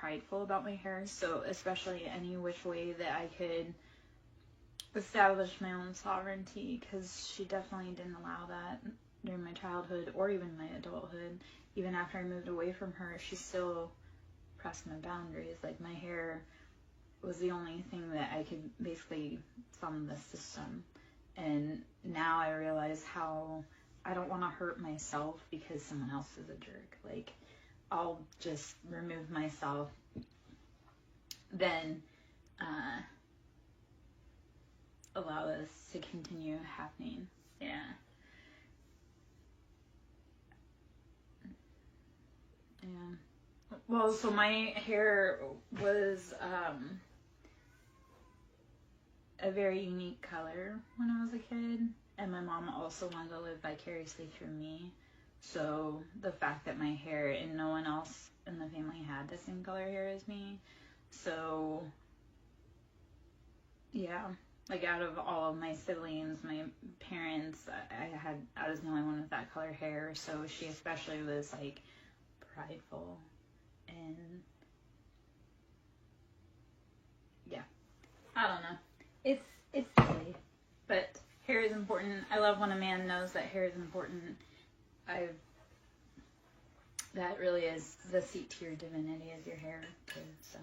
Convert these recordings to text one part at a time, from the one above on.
prideful about my hair. So especially any which way that I could establish my own sovereignty, because she definitely didn't allow that during my childhood or even my adulthood. Even after I moved away from her, she still pressed my boundaries. Like, my hair was the only thing that I could basically thumb the system. And now I realize how I don't want to hurt myself because someone else is a jerk. Like, I'll just remove myself, then allow this to continue happening. Yeah. Yeah. Well, so my hair was a very unique color when I was a kid, and my mom also wanted to live vicariously through me. So the fact that my hair, and no one else in the family had the same color hair as me, so yeah, like, out of all of my siblings, my parents, I was the only one with that color hair, so she especially was, like, prideful, and yeah, I don't know. It's silly, but hair is important. I love when a man knows that hair is important. That really is the seat to your divinity, is your hair too. So,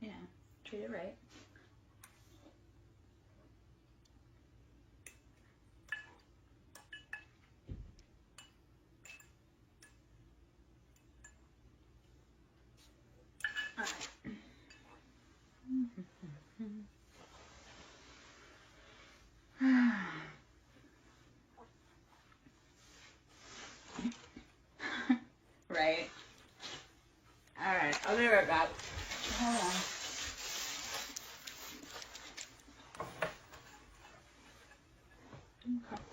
yeah, treat it right. All right. Right. All right. I'll be right back. Hold on. Okay.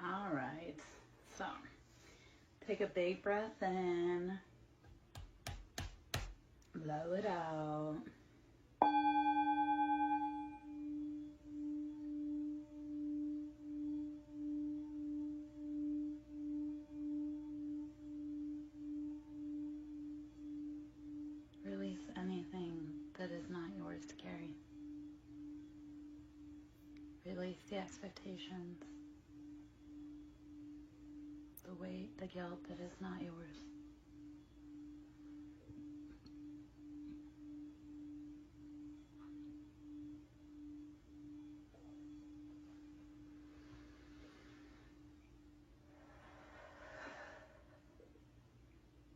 All right. So, take a big breath in. Blow it out. Release anything that is not yours to carry. Release the expectations, the weight, the guilt that is not yours.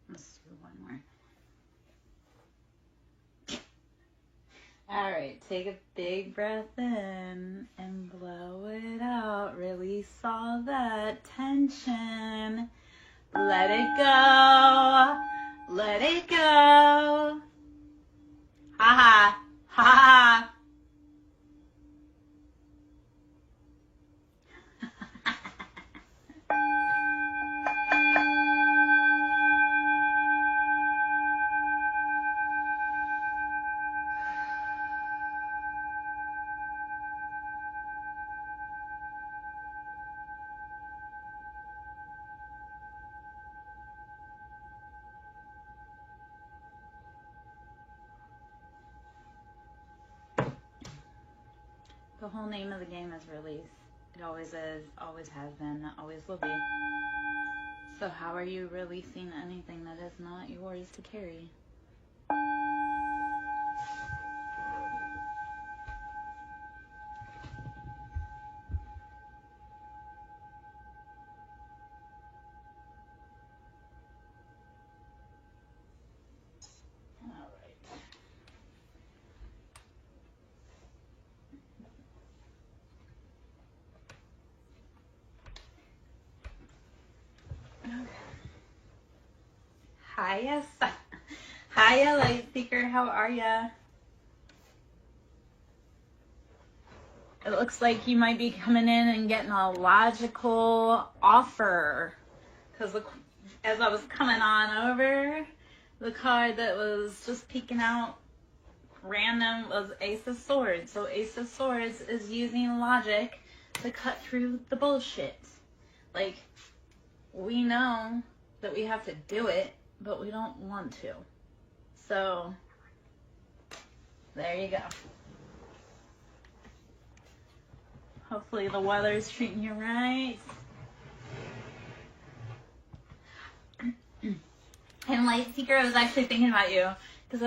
Let's do one more. All right, take a big breath in and blow it out. Release all that tension. Let it go. Let it go. Ha ha. Ha ha. The whole name of the game is release. It always is, always has been, always will be. So how are you releasing anything that is not yours to carry? Hiya, hiya, Light Seeker. How are ya? It looks like you might be coming in and getting a logical offer. Because as I was coming on over, the card that was just peeking out random was Ace of Swords. So Ace of Swords is using logic to cut through the bullshit. Like, we know that we have to do it, but we don't want to. So, there you go. Hopefully the weather's treating you right. And Light Seeker, I was actually thinking about you. Because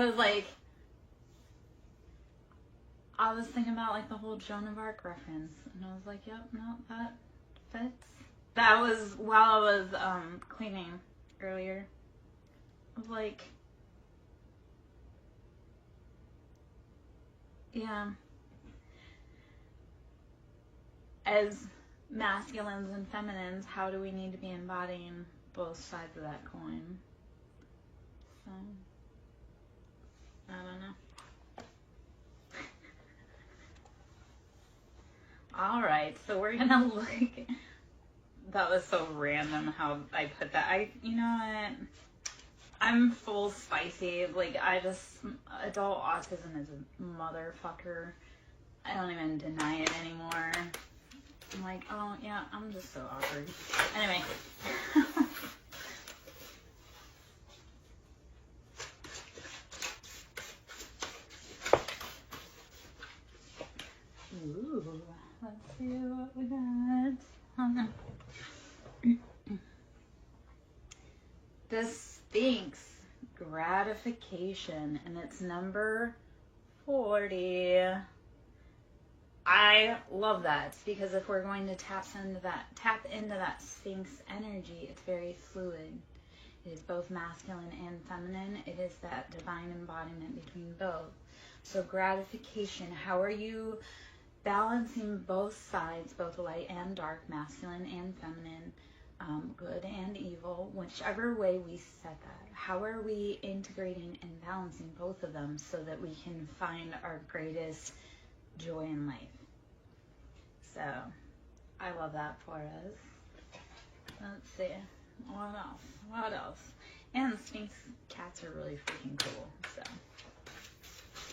I was thinking about like the whole Joan of Arc reference. And I was like, yep, no, that fits. That was while I was cleaning earlier. I was like, yeah. As masculines and feminines, how do we need to be embodying both sides of that coin? So, I don't know. Alright, so we're gonna look. That was so random how I put that. You know what? I'm full spicy. Like, adult autism is a motherfucker. I don't even deny it anymore. I'm like, oh, yeah, I'm just so awkward. Anyway. Ooh, let's see what we got. The Sphinx gratification, and it's number 40. I love that because if we're going to tap into that Sphinx energy, it's very fluid. It is both masculine and feminine. It is that divine embodiment between both. So gratification, how are you balancing both sides, both light and dark, masculine and feminine, good and evil, whichever way we set that? How are we integrating and balancing both of them so that we can find our greatest joy in life? So, I love that for us. Let's see. What else? And Sphinx cats are really freaking cool. So,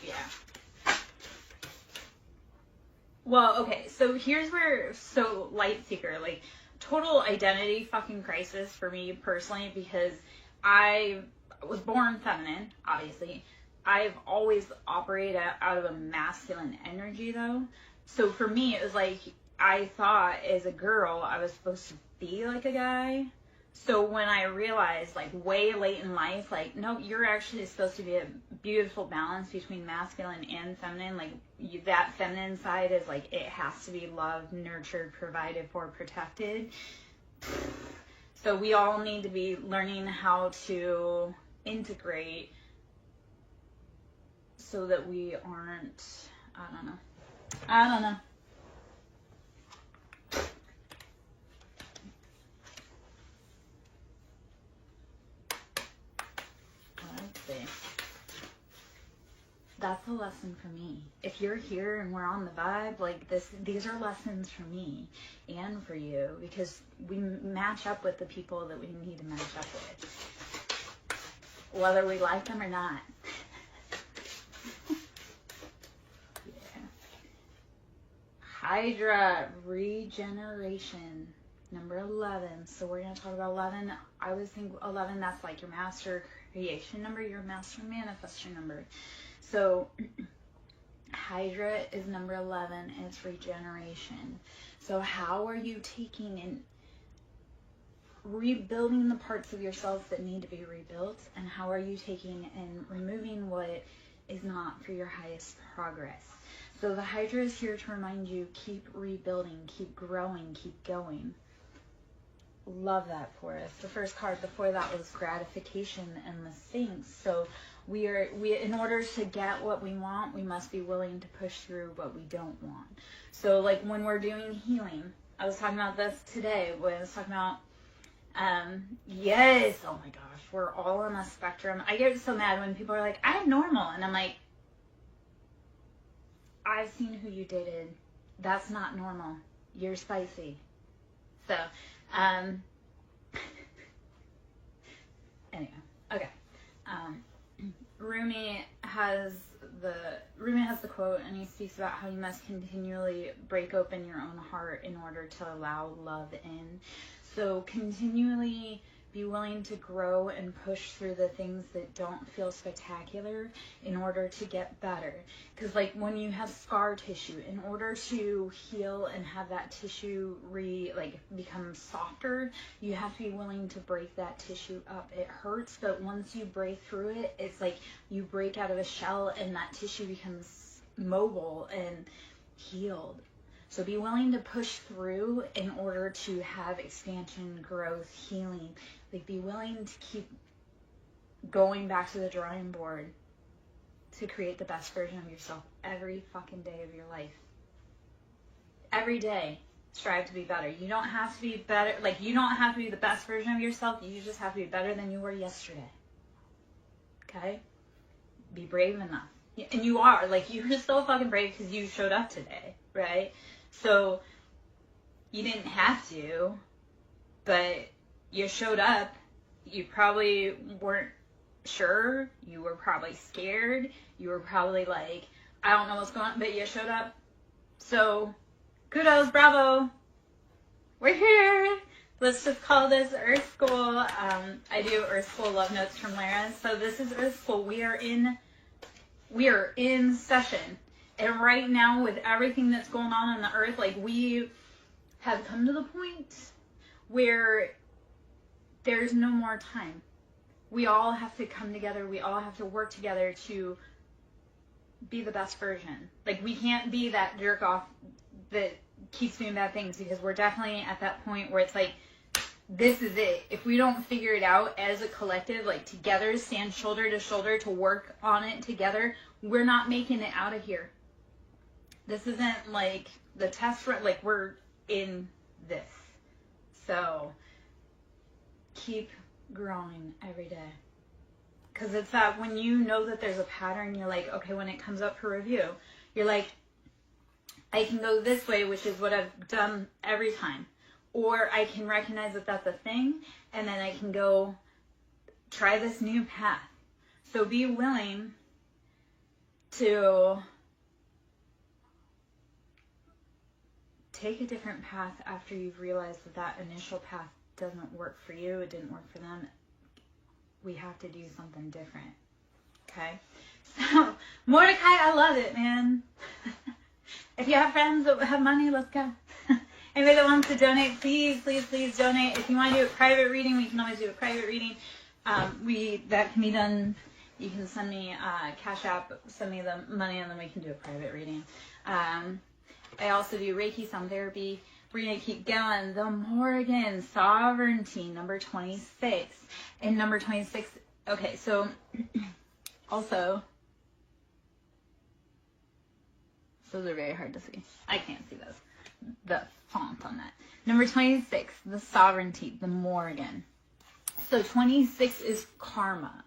yeah. Well, okay, so here's where, Light Seeker, like, total identity fucking crisis for me personally, because I was born feminine, obviously. I've always operated out of a masculine energy, though. So for me, it was like, I thought as a girl, I was supposed to be like a guy. So when I realized, like, way late in life, like, no, you're actually supposed to be a beautiful balance between masculine and feminine. Like, that feminine side is, like, it has to be loved, nurtured, provided for, protected. So we all need to be learning how to integrate so that we aren't, I don't know. Let's see. That's a lesson for me. If you're here and we're on the vibe, like these are lessons for me and for you, because we match up with the people that we need to match up with, whether we like them or not. Hydra, regeneration, number 11. So we're going to talk about 11. I always think 11, that's like your master creation number, your master manifestor number. So Hydra is number 11. It's regeneration. So how are you taking and rebuilding the parts of yourself that need to be rebuilt? And how are you taking and removing what is not for your highest progress? So the Hydra is here to remind you, keep rebuilding, keep growing, keep going. Love that for us. The first card before that was gratification and the Sphinx. So we in order to get what we want, we must be willing to push through what we don't want. So like when we're doing healing, I was talking about this today when I was talking about yes, oh my gosh, we're all on a spectrum. I get so mad when people are like, I'm normal, and I'm like, I've seen who you dated. That's not normal. You're spicy. So anyway, okay. Rumi has the quote, and he speaks about how you must continually break open your own heart in order to allow love in. So continually be willing to grow and push through the things that don't feel spectacular in order to get better. Because like when you have scar tissue, in order to heal and have that tissue become softer, you have to be willing to break that tissue up. It hurts, but once you break through it, it's like you break out of a shell and that tissue becomes mobile and healed. So be willing to push through in order to have expansion, growth, healing. Like be willing to keep going back to the drawing board to create the best version of yourself every fucking day of your life. Every day, strive to be better. You don't have to be better, like you don't have to be the best version of yourself. You just have to be better than you were yesterday. Okay? Be brave enough. And you are, like you're so fucking brave because you showed up today, right? So you didn't have to, but you showed up. You probably weren't sure. You were probably scared. You were probably like, I don't know what's going on, but you showed up. So kudos, bravo. We're here. Let's just call this Earth School. I do Earth School Love Notes from Lara. So this is Earth School. We are in session. And right now, with everything that's going on the earth, like we have come to the point where there's no more time. We all have to come together. We all have to work together to be the best version. Like we can't be that jerk off that keeps doing bad things, because we're definitely at that point where it's like, this is it. If we don't figure it out as a collective, like together, stand shoulder to shoulder to work on it together, we're not making it out of here. This isn't like the test run, like we're in this. So keep growing every day. Because it's that when you know that there's a pattern, you're like, okay, when it comes up for review, you're like, I can go this way, which is what I've done every time. Or I can recognize that that's a thing, and then I can go try this new path. So be willing to take a different path after you've realized that that initial path doesn't work for you, it didn't work for them. We have to do something different. Okay? So, Mordecai, I love it, man. If you have friends that have money, let's go. Anybody that wants to donate, please, please, please donate. If you want to do a private reading, we can always do a private reading. That can be done. You can send me Cash App, send me the money, and then we can do a private reading. I also do Reiki, sound therapy. We're going to keep going. The Morgan, Sovereignty, number 26. And number 26, okay, so also, those are very hard to see. I can't see those. The font on that. Number 26, the Sovereignty, the Morgan. So 26 is karma.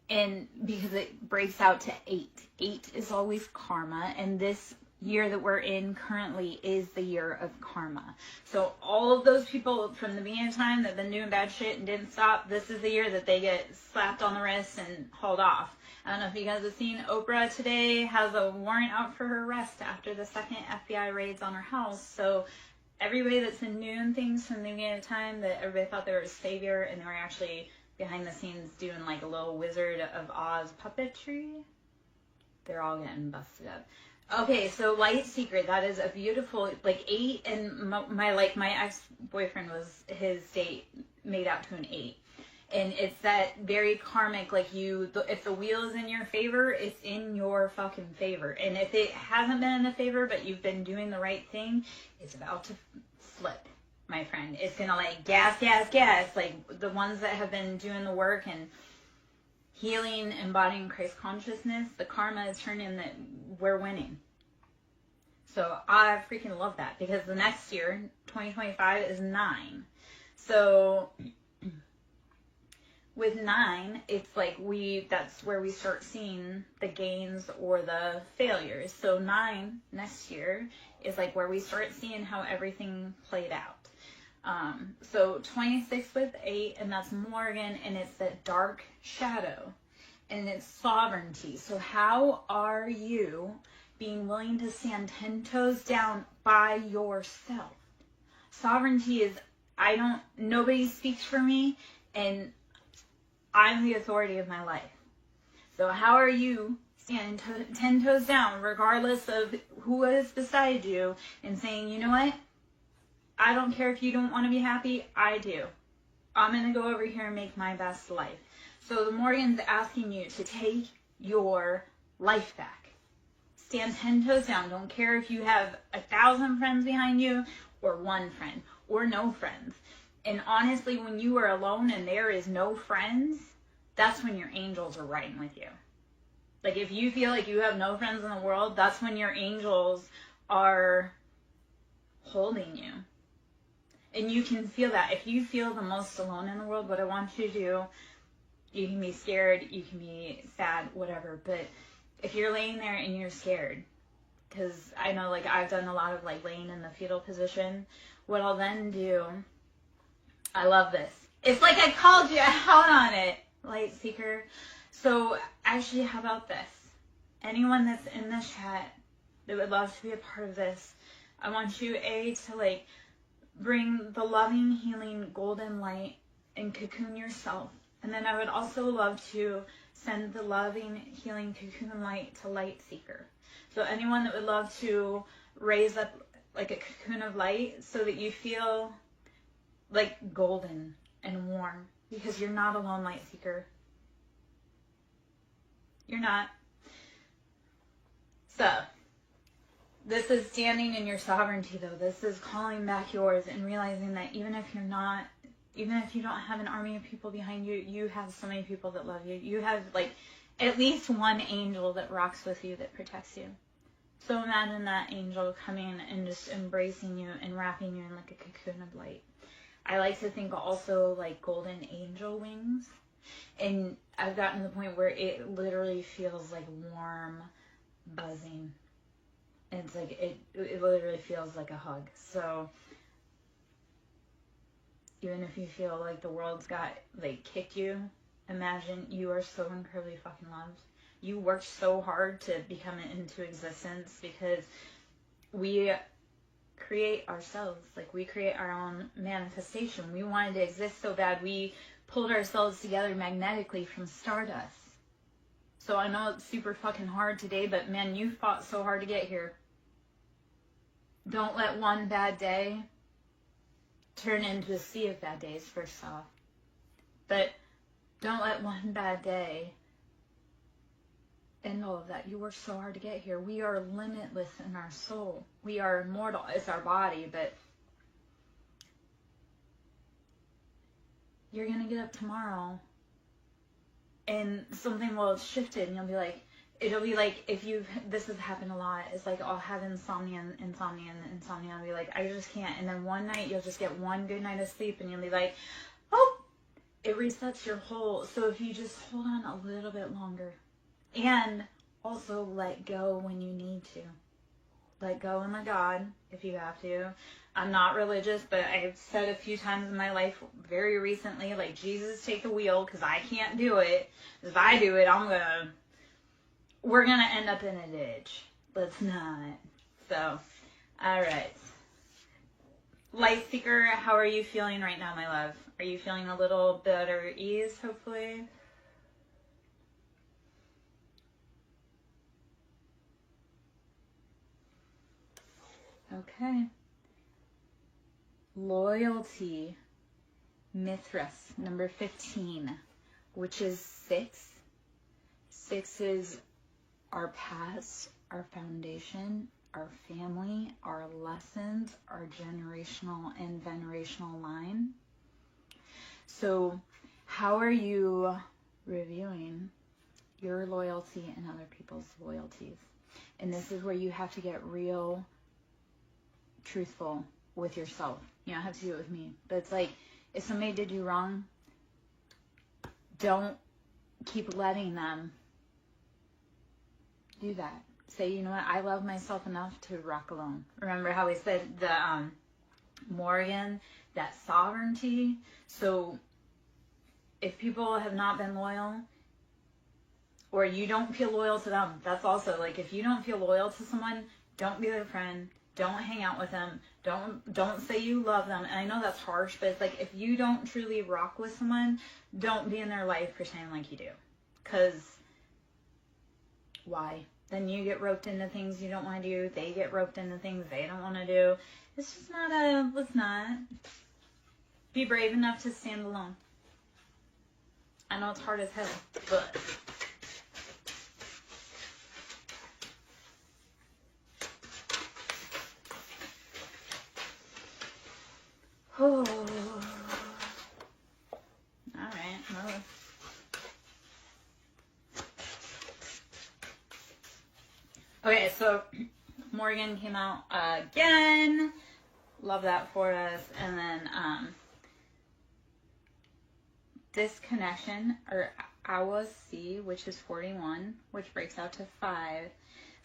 And because it breaks out to 8. 8 is always karma. And this year that we're in currently is the year of karma. So all of those people from the beginning of time that have been doing bad shit and didn't stop, this is the year that they get slapped on the wrist and hauled off. I don't know if you guys have seen, Oprah today has a warrant out for her arrest after the second FBI raids on her house. So everybody that's been doing things from the beginning of time that everybody thought they were a savior, and they were actually behind the scenes doing like a little Wizard of Oz puppetry, they're all getting busted up. Okay, so Light Secret, that is a beautiful, like 8, and my ex-boyfriend was, his date made out to an 8. And it's that very karmic, like if the wheel is in your favor, it's in your fucking favor. And if it hasn't been in the favor, but you've been doing the right thing, it's about to flip, my friend. It's gonna like gas, like the ones that have been doing the work and healing, embodying Christ consciousness, the karma is turning that we're winning. So I freaking love that, because the next year, 2025, is 9. So with 9, it's like that's where we start seeing the gains or the failures. So 9 next year is like where we start seeing how everything played out. So 26 with 8, and that's Morgan, and it's that dark shadow, and it's sovereignty. So how are you being willing to stand 10 toes down by yourself? Sovereignty is, nobody speaks for me, and I'm the authority of my life. So how are you standing 10 toes down, regardless of who is beside you, and saying, you know what? I don't care if you don't want to be happy. I do. I'm going to go over here and make my best life. So the Morgan's asking you to take your life back. Stand 10 toes down. Don't care if you have 1,000 friends behind you, or one friend, or no friends. And honestly, when you are alone and there is no friends, that's when your angels are riding with you. Like if you feel like you have no friends in the world, that's when your angels are holding you. And you can feel that. If you feel the most alone in the world, what I want you to do, you can be scared, you can be sad, whatever. But if you're laying there and you're scared, because I know like I've done a lot of like laying in the fetal position, what I'll then do, I love this. It's like I called you out on it, Light Seeker. So actually, how about this? Anyone that's in this chat that would love to be a part of this, I want you, to like bring the loving, healing, golden light and cocoon yourself. And then I would also love to send the loving, healing, cocoon light to Light Seeker. So anyone that would love to raise up like a cocoon of light so that you feel like golden and warm, because you're not alone, Light Seeker. You're not. So this is standing in your sovereignty, though. This is calling back yours and realizing that even if you don't have an army of people behind you, you have so many people that love you. You have like at least one angel that rocks with you, that protects you. So imagine that angel coming and just embracing you and wrapping you in like a cocoon of light. I like to think also like golden angel wings. And I've gotten to the point where it literally feels like warm buzzing. And it's like, it literally feels like a hug. So even if you feel like the world's kicked you, imagine you are so incredibly fucking loved. You worked so hard to become it into existence, because we create ourselves. Like we create our own manifestation. We wanted to exist so bad. We pulled ourselves together magnetically from stardust. So I know it's super fucking hard today, but man, you fought so hard to get here. Don't let one bad day turn into a sea of bad days, first off. But don't let one bad day end all of that. You worked so hard to get here. We are limitless in our soul. We are immortal. It's our body, but you're going to get up tomorrow and something will have shifted, and you'll be like, it'll be like, this has happened a lot. It's like, I'll have insomnia. I'll be like, I just can't. And then one night you'll just get one good night of sleep, and you'll be like, oh, it resets your whole. So if you just hold on a little bit longer, and also let go when you need to. Let go and let God if you have to. I'm not religious, but I've said a few times in my life very recently, like, Jesus, take the wheel, because I can't do it. If I do it, we're going to end up in a ditch. Let's not. So, all right. Light Seeker, how are you feeling right now, my love? Are you feeling a little better ease, hopefully? Okay. Loyalty. Mithras, number 15, which is 6. 6 is our past, our foundation, our family, our lessons, our generational and venerational line. So how are you reviewing your loyalty and other people's loyalties? And this is where you have to get real, truthful with yourself. You don't have to do it with me. But it's like, if somebody did you wrong, don't keep letting them do that. Say, you know what, I love myself enough to rock alone. Remember how we said the Morgan, that sovereignty? So if people have not been loyal, or you don't feel loyal to them, that's also, like, if you don't feel loyal to someone, don't be their friend. Don't hang out with them. Don't say you love them. And I know that's harsh, but it's like, if you don't truly rock with someone, don't be in their life pretending like you do. Because why? Then you get roped into things you don't want to do. They get roped into things they don't want to do. It's just not let's not. Be brave enough to stand alone. I know it's hard as hell, but... Oh. Alright, well. Okay, so Morgan came out again. Love that for us. And then disconnection, or Awa C, which is 41, which breaks out to 5.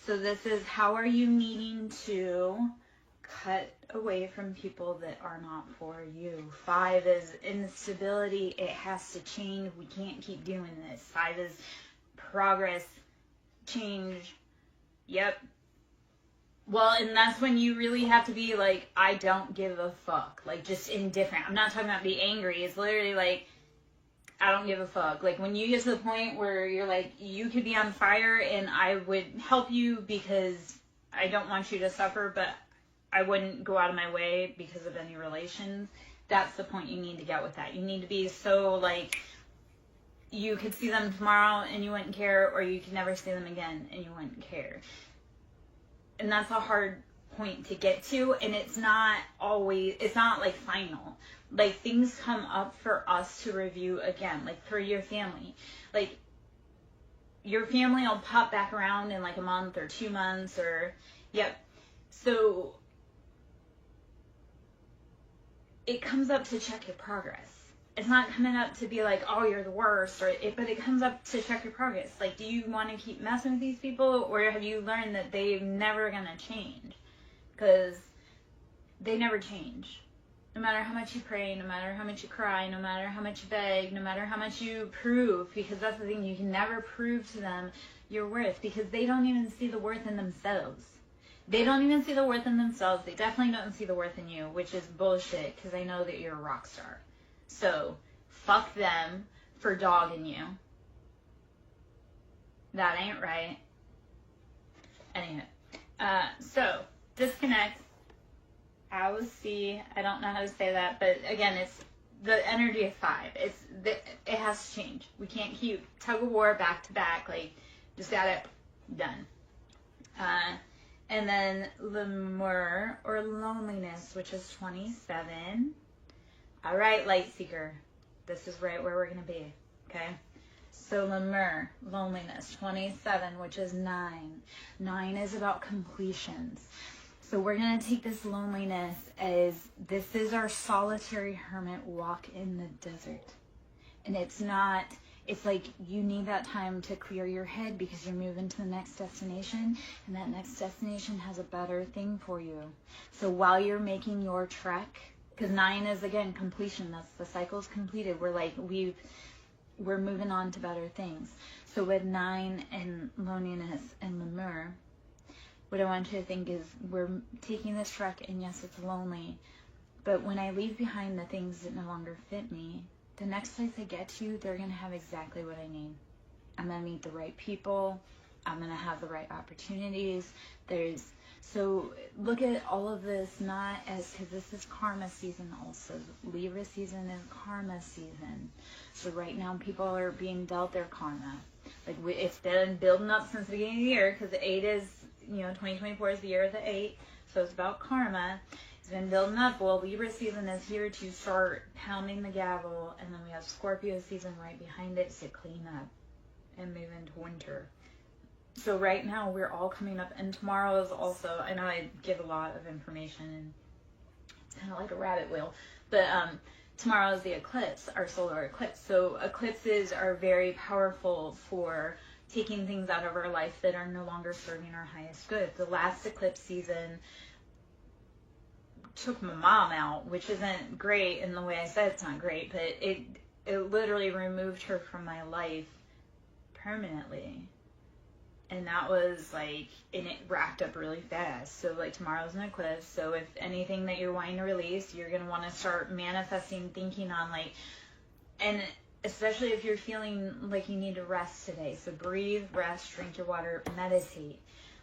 So this is, how are you needing to cut away from people that are not for you? 5 is instability. It has to change. We can't keep doing this. 5 is progress, change. Yep. Well, and that's when you really have to be like, I don't give a fuck. Like, just indifferent. I'm not talking about be angry. It's literally like, I don't give a fuck. Like, when you get to the point where you're like, you could be on fire and I would help you because I don't want you to suffer, but I wouldn't go out of my way because of any relations. That's the point you need to get with that. You need to be so, like, you could see them tomorrow and you wouldn't care, or you could never see them again and you wouldn't care. And that's a hard point to get to, and it's not always, it's not like final. Like, things come up for us to review again, like for your family. Like, your family will pop back around in like a month or 2 months, or, yep. So it comes up to check your progress. It's not coming up to be like, oh, you're the worst, but it comes up to check your progress. Like, do you want to keep messing with these people, or have you learned that they're never going to change? Because they never change. No matter how much you pray, no matter how much you cry, no matter how much you beg, no matter how much you prove, because that's the thing, you can never prove to them your worth, because they don't even see the worth in themselves. They don't even see the worth in themselves. They definitely don't see the worth in you, which is bullshit, because they know that you're a rock star. So, fuck them for dogging you. That ain't right. Anyway. So, disconnect. I will see. I don't know how to say that, but again, it's the energy of 5. It has to change. We can't keep tug of war back to back. Like, just got it done. And then Lemur, or loneliness, which is 27. All right, light seeker. This is right where we're going to be. Okay. So Lemur, loneliness, 27, which is 9. 9 is about completions. So we're going to take this loneliness as, this is our solitary hermit walk in the desert. And it's not, it's like you need that time to clear your head because you're moving to the next destination, and that next destination has a better thing for you. So while you're making your trek, because 9 is, again, completion. That's the cycle's completed. We're like, we're moving on to better things. So with 9 and loneliness and Lemur, what I want you to think is, we're taking this trek, and yes, it's lonely, but when I leave behind the things that no longer fit me, the next place I get to, they're going to have exactly what I need. I'm going to meet the right people. I'm going to have the right opportunities. So look at all of this not as, because this is karma season also. Libra season is karma season. So right now people are being dealt their karma. Like it's been building up since the beginning of the year, because the 8 is, 2024 is the year of the 8. So it's about karma. It's been building up. Well, Libra season is here to start pounding the gavel. And then we have Scorpio season right behind it to clean up and move into winter. So right now we're all coming up, and tomorrow is also, I know I give a lot of information and it's kind of like a rabbit wheel, but tomorrow is the eclipse, our solar eclipse. So eclipses are very powerful for taking things out of our life that are no longer serving our highest good. The last eclipse season took my mom out, which isn't great in the way I said it's not great, but it literally removed her from my life permanently. And that was like, and it racked up really fast. So like tomorrow's an eclipse. So if anything that you're wanting to release, you're going to want to start manifesting, thinking on like, and especially if you're feeling like you need to rest today. So breathe, rest, drink your water, meditate.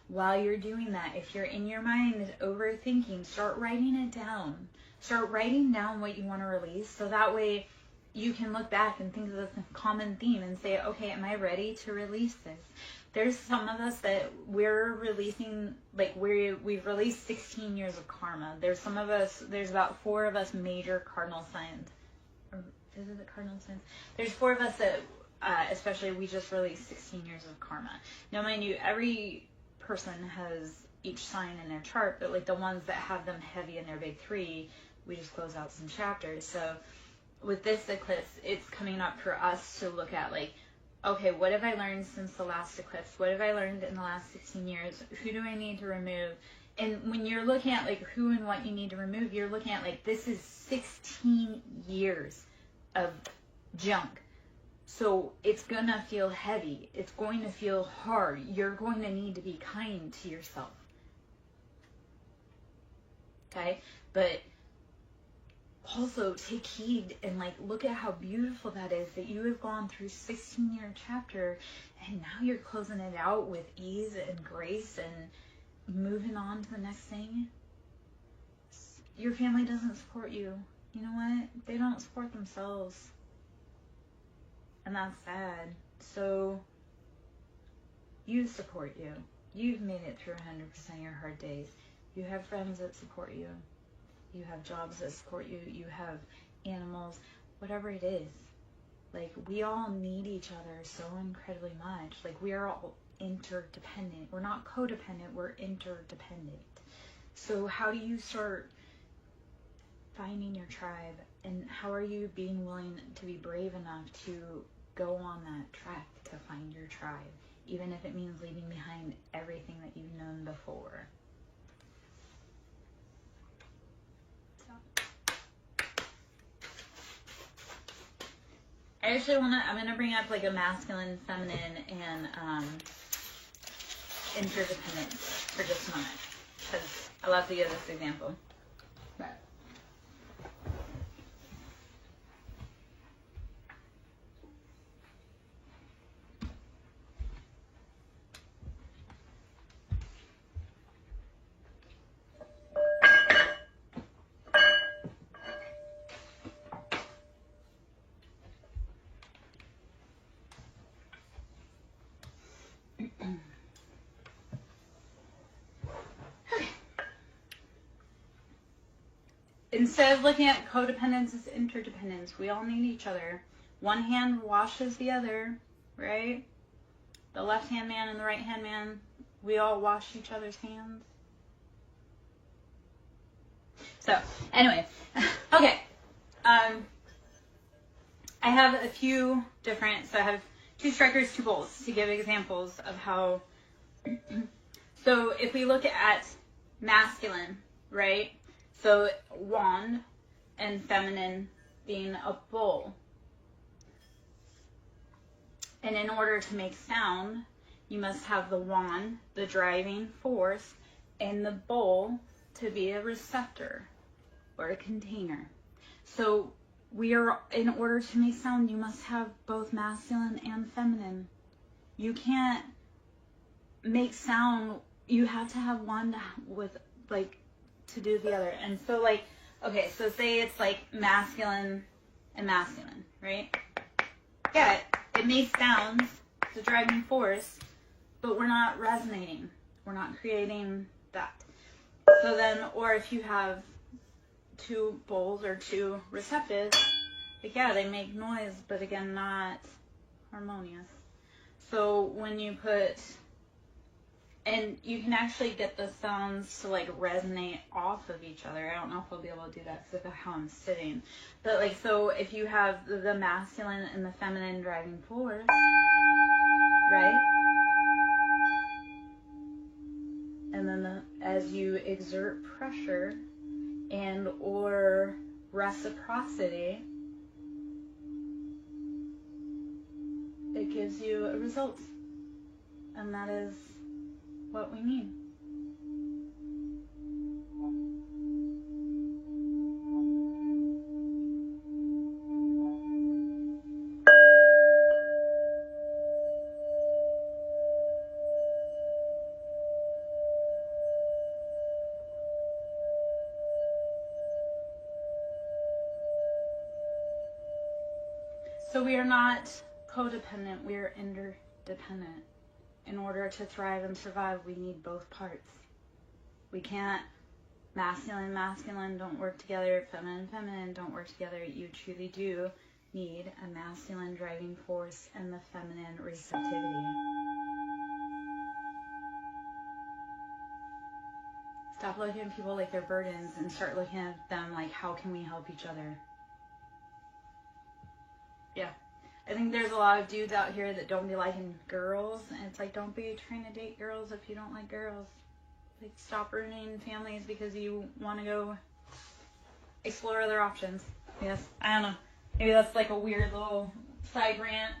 While you're doing that, if you're in your mind overthinking, start writing it down. Start writing down what you want to release. So that way you can look back and think of the common theme and say, okay, am I ready to release this? There's some of us that we're releasing, like we've released 16 years of karma. There's some of us, there's about 4 of us major cardinal signs. Or is it the cardinal signs? There's 4 of us that, especially we just released 16 years of karma. Now mind you, every person has each sign in their chart, but like the ones that have them heavy in their big 3, we just close out some chapters. So with this eclipse, it's coming up for us to look at like, okay, what have I learned since the last eclipse? What have I learned in the last 16 years? Who do I need to remove? And when you're looking at like who and what you need to remove, you're looking at like this is 16 years of junk. So it's going to feel heavy. It's going to feel hard. You're going to need to be kind to yourself. Okay? But also take heed and like look at how beautiful that is, that you have gone through 16-year chapter and now you're closing it out with ease and grace and moving on to the next thing. Your family doesn't support you. You know what? They don't support themselves. And that's sad. So you support you. You've made it through 100% of your hard days. You have friends that support you. You have jobs that support you. You have animals, whatever it is. Like, we all need each other so incredibly much. Like, we are all interdependent. We're not codependent. We're interdependent. So how do you start finding your tribe? And how are you being willing to be brave enough to go on that track to find your tribe, even if it means leaving behind everything that you've known before? I actually I'm going to bring up like a masculine, feminine, and interdependence for just a moment, because I love to give this example. But instead of looking at codependence as interdependence, we all need each other. One hand washes the other, right? The left-hand man and the right-hand man, we all wash each other's hands. So, anyway, okay. I have a few different, so I have 2 strikers, 2 bowls to give examples of how. So if we look at masculine, right? So wand and feminine being a bowl. And in order to make sound, you must have the wand, the driving force, and the bowl to be a receptor or a container. So in order to make sound, you must have both masculine and feminine. You can't make sound, you have to have one with, like, to do the other. And so, like, okay, so say it's like masculine and masculine, right? Yeah, it makes sounds, it's a driving force, but we're not resonating. We're not creating that. So then, or if you have two bowls or two receptatives, like, yeah, they make noise, but again, not harmonious. So when you put, and you can actually get the sounds to like resonate off of each other. I don't know if I'll be able to do that because of how I'm sitting. But like, so if you have the masculine and the feminine driving force, right? And then as you exert pressure and or reciprocity, it gives you a result. And that is what we need. So we are not codependent, we are interdependent. In order to thrive and survive, we need both parts. We can't, masculine don't work together, feminine don't work together. You truly do need a masculine driving force and the feminine receptivity. Stop looking at people like they're burdens and start looking at them like, how can we help each other? Yeah. I think there's a lot of dudes out here that don't be liking girls, and it's like, don't be trying to date girls if you don't like girls. Like, stop ruining families because you want to go explore other options. Yes, I don't know. Maybe that's like a weird little side rant.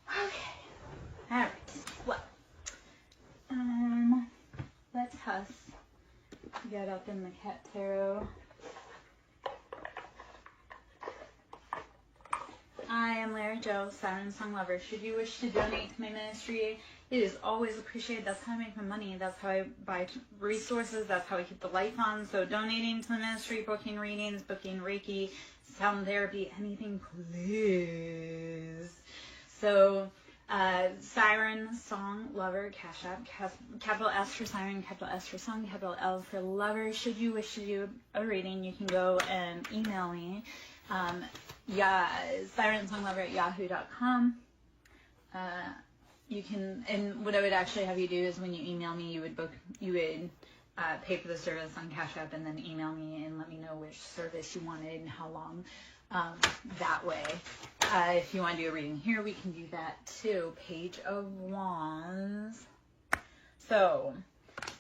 Okay. Alright. Well, let's us get up in the cat tarot. I am Larry Joe, SirenSong lover. Should you wish to donate to my ministry, it is always appreciated. That's how I make my money. That's how I buy resources. That's how I keep the lights on. So donating to the ministry, booking readings, booking Reiki, sound therapy, anything, please. So SirenSong lover, Cash App, capital S for Siren, capital S for Song, capital L for lover. Should you wish to do a reading, you can go and email me. SirenSonglover@yahoo.com. You can, and what I would actually have you do is when you email me, you would pay for the service on Cash App and then email me and let me know which service you wanted and how long. That way, if you want to do a reading here, we can do that too. Page of Wands. So,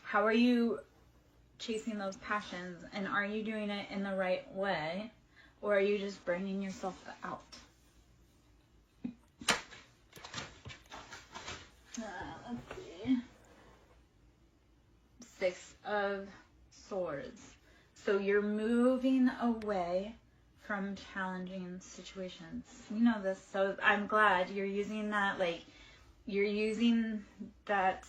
how are you chasing those passions, and are you doing it in the right way, or are you just burning yourself out? Let's see. Six of Swords. So you're moving away from challenging situations. You know this, so I'm glad you're using that, like, you're using that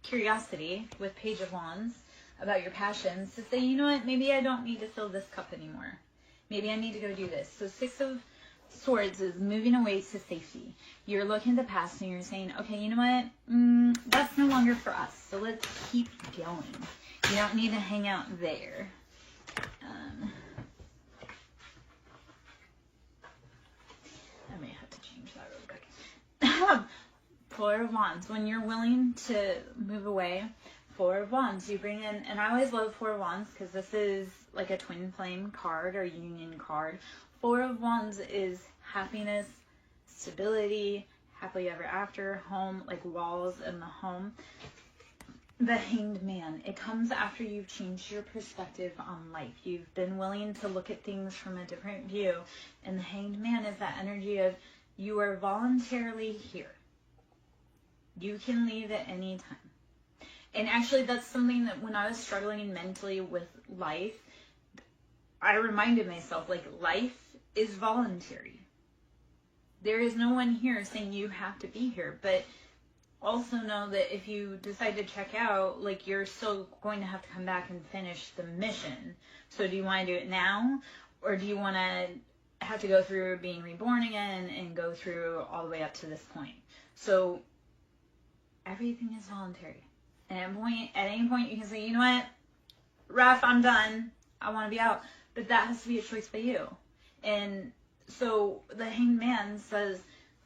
curiosity with Page of Wands about your passions to say, you know what, maybe I don't need to fill this cup anymore. Maybe I need to go do this. So Six of Swords is moving away to safety. You're looking at the past and you're saying, okay, you know what, that's no longer for us, so let's keep going. You don't need to hang out there. I may have to change that real quick. Four of Wands. When you're willing to move away, Four of Wands, you bring in, and I always love Four of Wands because this is like a twin flame card or union card. Four of Wands is happiness, stability, happily ever after, home, like walls in the home. The Hanged Man, it comes after you've changed your perspective on life. You've been willing to look at things from a different view. And the Hanged Man is that energy of you are voluntarily here. You can leave at any time. And actually that's something that when I was struggling mentally with life, I reminded myself, like, life is voluntary. There is no one here saying you have to be here, but also know that if you decide to check out, like, you're still going to have to come back and finish the mission. So do you want to do it now, or do you want to have to go through being reborn again and go through all the way up to this point? So everything is voluntary. And at any point you can say, you know what, Raph, I'm done. I want to be out. But that has to be a choice by you. And so the Hanged Man says,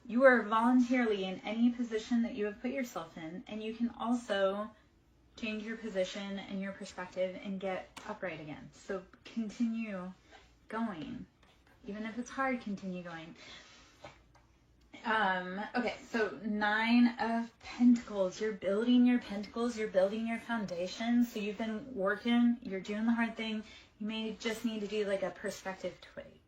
you are voluntarily in any position that you have put yourself in, and you can also change your position and your perspective and get upright again. So continue going. Even if it's hard, continue going. Okay, so 9 of Pentacles. You're building your pentacles. You're building your foundation. So you've been working. You're doing the hard thing. You may just need to do like a perspective tweak.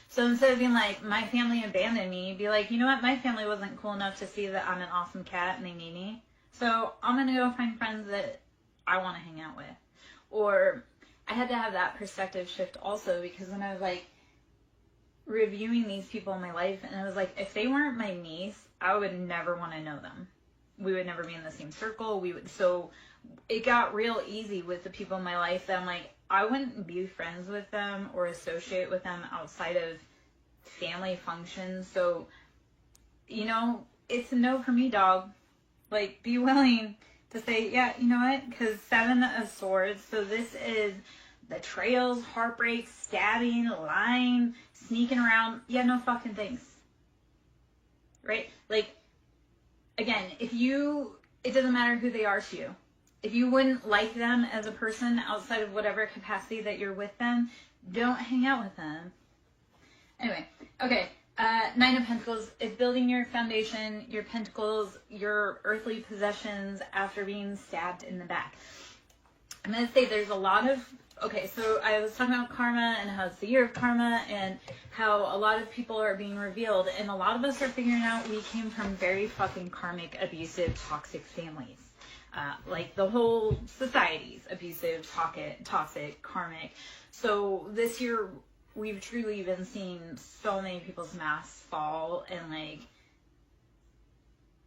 So instead of being like, my family abandoned me, be like, you know what? My family wasn't cool enough to see that I'm an awesome cat and they need me. So I'm going to go find friends that I want to hang out with. Or I had to have that perspective shift also, because when I was like reviewing these people in my life, and I was like, if they weren't my niece, I would never want to know them. We would never be in the same circle. So it got real easy with the people in my life that I'm like, I wouldn't be friends with them or associate with them outside of family functions. So, you know, it's a no for me, dog. Like, be willing to say, yeah, you know what? Because 7 of Swords. So this is betrayals, heartbreak, stabbing, lying, sneaking around. Yeah, no fucking thanks. Right? Like, again, it doesn't matter who they are to you. If you wouldn't like them as a person outside of whatever capacity that you're with them, don't hang out with them. Anyway, okay. 9 of Pentacles is building your foundation, your pentacles, your earthly possessions after being stabbed in the back. I'm going to say there's a lot of... Okay, so I was talking about karma and how it's the year of karma and how a lot of people are being revealed. And a lot of us are figuring out we came from very fucking karmic, abusive, toxic families. Like the whole society's abusive, toxic, karmic. So this year, we've truly been seeing so many people's masks fall, and like,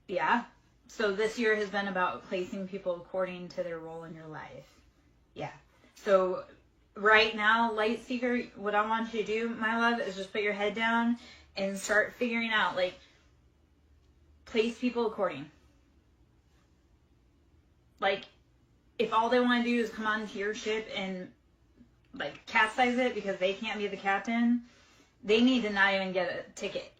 yeah. So this year has been about placing people according to their role in your life. Yeah. So right now, Light Seeker, what I want you to do, my love, is just put your head down and start figuring out, like, place people according. Like, if all they want to do is come onto your ship and, like, capsize it because they can't be the captain, they need to not even get a ticket.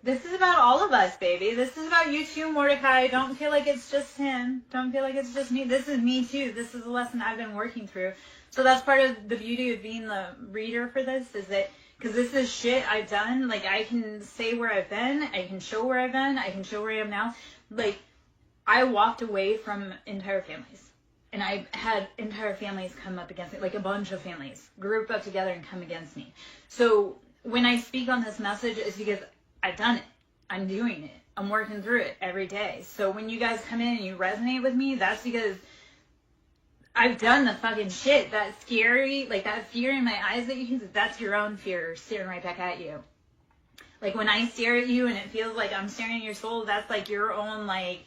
This is about all of us, baby. This is about you too, Mordecai. Don't feel like it's just him. Don't feel like it's just me. This is me too. This is a lesson I've been working through. So that's part of the beauty of being the reader for this, is that, because this is shit I've done. Like, I can say where I've been. I can show where I've been. I can show where I am now. Like, I walked away from entire families. And I had entire families come up against me. Like, a bunch of families group up together and come against me. So when I speak on this message, it's because I've done it. I'm doing it. I'm working through it every day. So when you guys come in and you resonate with me, that's because I've done the fucking shit. That scary, like that fear in my eyes that you can see, that's your own fear staring right back at you. Like when I stare at you and it feels like I'm staring at your soul, that's like your own, like,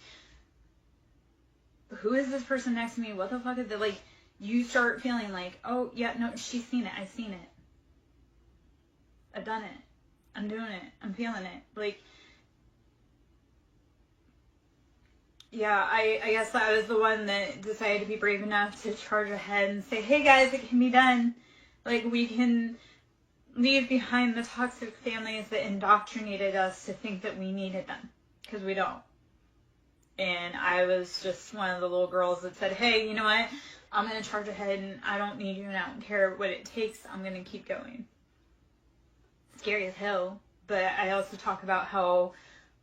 who is this person next to me? What the fuck is it? Like, you start feeling like, oh, yeah, no, she's seen it. I've seen it. I've done it. I'm doing it. I'm feeling it. Like, yeah, I guess I was the one that decided to be brave enough to charge ahead and say, hey guys, it can be done. Like, we can leave behind the toxic families that indoctrinated us to think that we needed them, because we don't. And I was just one of the little girls that said, hey, you know what? I'm going to charge ahead and I don't need you and I don't care what it takes. I'm going to keep going. Scary as hell. But I also talk about how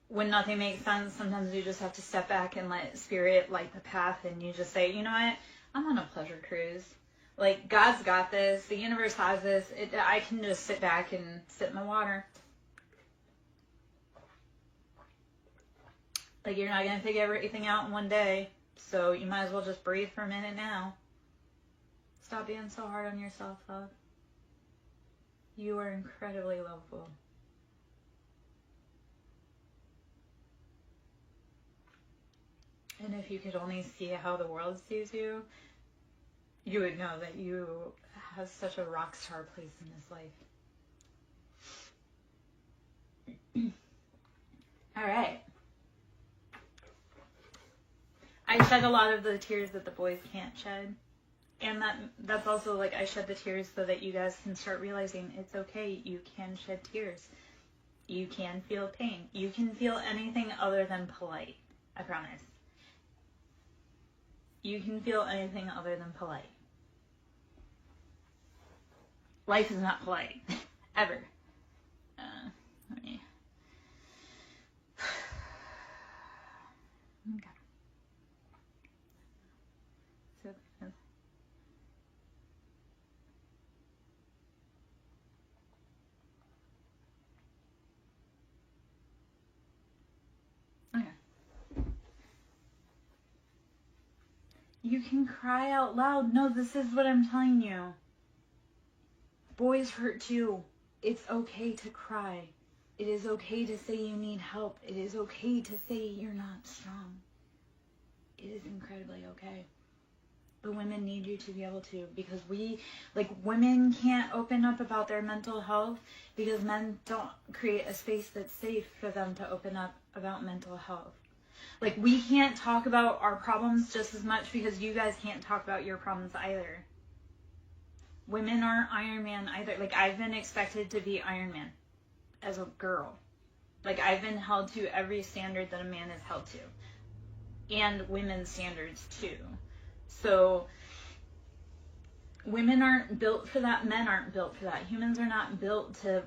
when nothing makes sense, sometimes you just have to step back and let spirit light the path, and you just say, you know what? I'm on a pleasure cruise. Like, God's got this. The universe has this. I can just sit back and sit in the water. Like, you're not going to figure everything out in one day. So you might as well just breathe for a minute now. stop being so hard on yourself, love. You are incredibly lovable. And if you could only see how the world sees you, you would know that you have such a rock star place in this life. All right. I shed a lot of the tears that the boys can't shed. And that's also like I shed the tears so that you guys can start realizing it's okay. You can shed tears. You can feel pain. You can feel anything other than polite. I promise. You can feel anything other than polite. Life is not polite. Ever. Let me... Okay. So, okay. You can cry out loud. No, this is what I'm telling you. Boys hurt too. It's okay to cry. It is okay to say you need help. It is okay to say you're not strong. It is incredibly okay. But women need you to be able to, because women can't open up about their mental health because men don't create a space that's safe for them to open up about mental health. Like, we can't talk about our problems just as much because you guys can't talk about your problems either. Women aren't Iron Man either. Like, I've been expected to be Iron Man as a girl. Like, I've been held to every standard that a man is held to. And women's standards, too. So, women aren't built for that. Men aren't built for that. Humans are not built to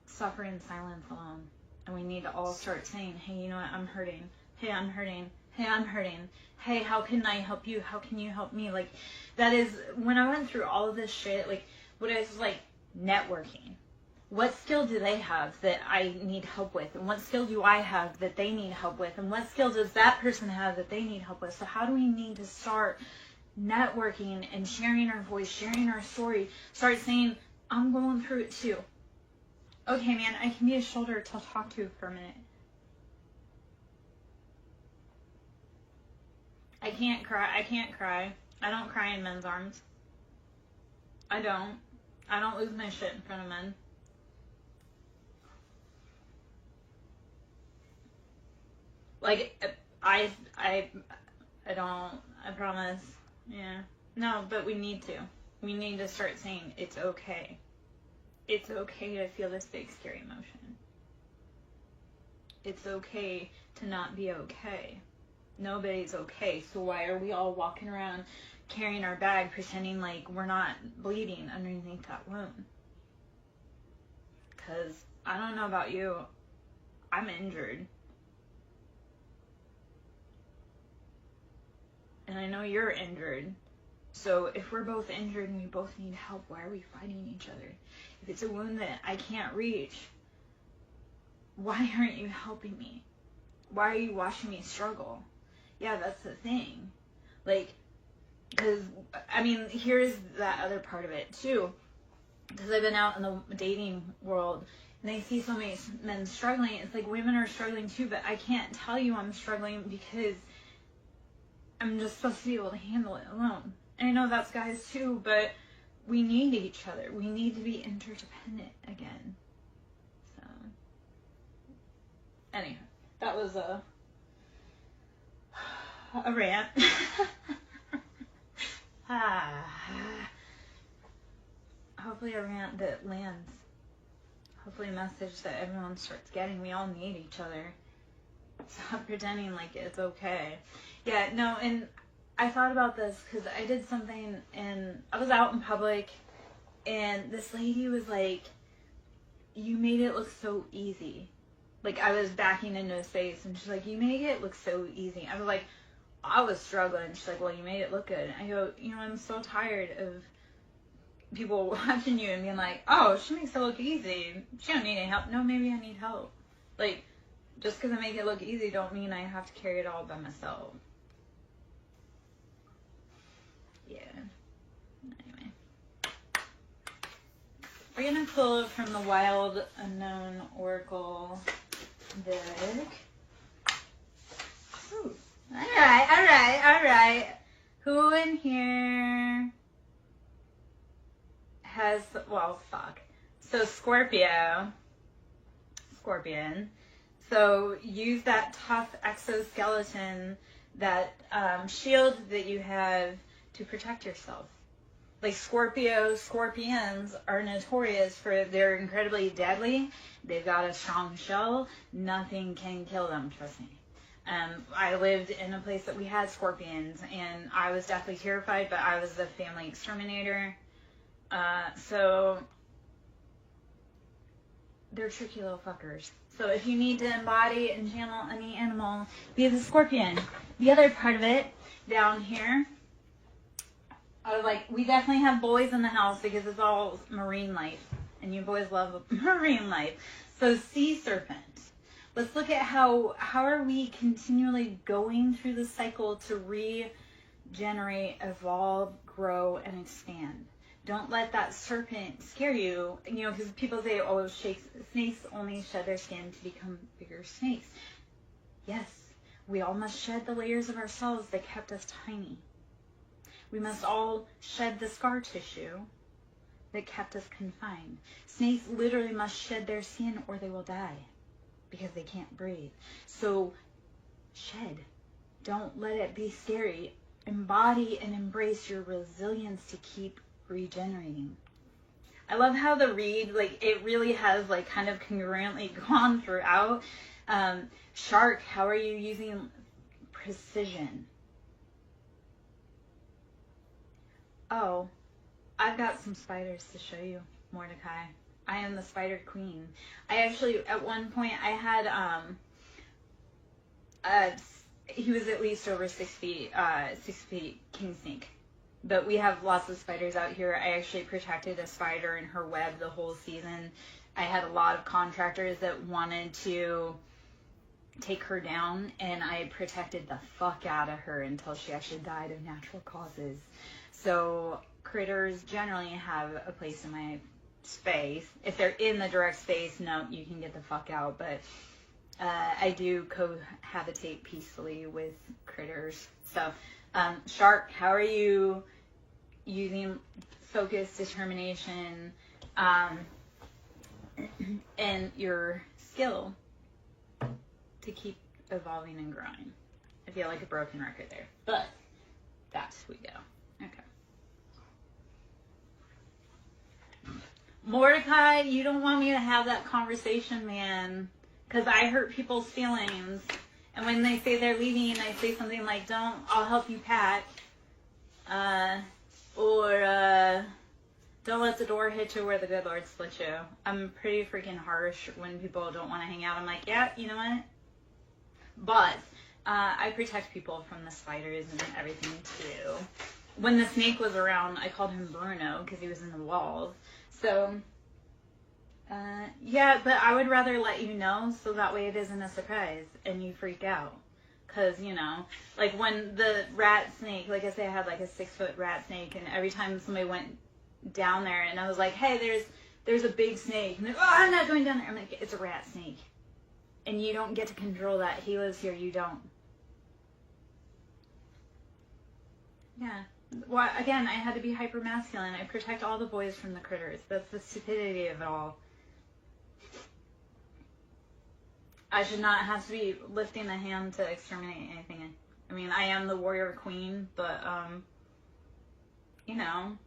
suffer in silence alone. And we need to all start saying, hey, you know what? I'm hurting. Hey, I'm hurting. Hey, I'm hurting. Hey, how can I help you? How can you help me? Like, that is, when I went through all of this shit, like, what I was like, networking. What skill do they have that I need help with? And what skill do I have that they need help with? And what skill does that person have that they need help with? So how do we need to start networking and sharing our voice, sharing our story? Start saying, I'm going through it too. Okay, man, I can be a shoulder to talk to for a minute. I can't cry. I don't cry in men's arms. I don't lose my shit in front of men. Like, I don't, I promise. Yeah. No, but we need to. We need to start saying, it's okay. It's okay to feel this big, scary emotion. It's okay to not be okay. Nobody's okay. So why are we all walking around carrying our bag, pretending like we're not bleeding underneath that wound? Because I don't know about you, I'm injured. And I know you're injured. So if we're both injured and we both need help, why are we fighting each other? If it's a wound that I can't reach, why aren't you helping me? Why are you watching me struggle? Yeah, that's the thing. Like, because, I mean, here's that other part of it, too. Because I've been out in the dating world, and I see so many men struggling. It's like women are struggling, too, but I can't tell you I'm struggling because I'm just supposed to be able to handle it alone. And I know that's guys, too, but we need each other. We need to be interdependent again. So, anyhow, that was a rant. Hopefully a rant that lands. Hopefully a message that everyone starts getting. We all need each other. Stop pretending like it's okay. Yeah, no, and I thought about this because I did something and I was out in public and this lady was like, you made it look so easy. Like, I was backing into a space and she's like, you made it look so easy. I was like, I was struggling. She's like, well, you made it look good. I go, you know, I'm so tired of people watching you and being like, oh, she makes it look easy. She don't need any help. No, maybe I need help. Like, just because I make it look easy don't mean I have to carry it all by myself. Yeah. We're going to pull from the Wild Unknown Oracle deck. Ooh. Alright. Who in here has, well, fuck. So Scorpion. So use that tough exoskeleton, that shield that you have to protect yourself. Like scorpions are notorious for, they're incredibly deadly. They've got a strong shell. Nothing can kill them, trust me. I lived in a place that we had scorpions, and I was deathly terrified, but I was the family exterminator. So they're tricky little fuckers. So if you need to embody and channel any animal, be the scorpion. The other part of it, down here, I was like, we definitely have boys in the house because it's all marine life. And you boys love marine life. So sea serpent. Let's look at how are we continually going through the cycle to regenerate, evolve, grow, and expand. Don't let that serpent scare you. You know, because people say, oh, snakes only shed their skin to become bigger snakes. Yes, we all must shed the layers of ourselves that kept us tiny. We must all shed the scar tissue that kept us confined. Snakes literally must shed their skin or they will die because they can't breathe. So shed. Don't let it be scary. Embody and embrace your resilience to keep regenerating. I love how the read, like, it really has, like, kind of congruently gone throughout. Shark, how are you using precision? Oh, I've got some spiders to show you, Mordecai. I am the spider queen. I actually, at one point, I had, he was at least over 6 feet king snake. But we have lots of spiders out here. I actually protected a spider in her web the whole season. I had a lot of contractors that wanted to take her down, and I protected the fuck out of her until she actually died of natural causes. So critters generally have a place in my space. If they're in the direct space, no, you can get the fuck out. But I do cohabitate peacefully with critters. So Shark, how are you using focus, determination, and your skill to keep evolving and growing? I feel like a broken record there, but that's we go. Okay. Mordecai, you don't want me to have that conversation, man, because I hurt people's feelings. And when they say they're leaving, I say something like, I'll help you pack. Or don't let the door hit you where the good Lord split you. I'm pretty freaking harsh when people don't want to hang out. I'm like, yeah, you know what? But I protect people from the spiders and everything too. When the snake was around, I called him Bruno because he was in the walls. So, yeah, but I would rather let you know so that way it isn't a surprise and you freak out. Because, you know, like when the rat snake, like I say, I had like a 6-foot rat snake, and every time somebody went down there and I was like, hey, there's a big snake. And they're, oh, I'm not going down there. I'm like, it's a rat snake. And you don't get to control that. He lives here, you don't. Yeah. Well, again, I had to be hyper masculine. I protect all the boys from the critters. That's the stupidity of it all. I should not have to be lifting a hand to exterminate anything. I mean, I am the warrior queen, but, you know,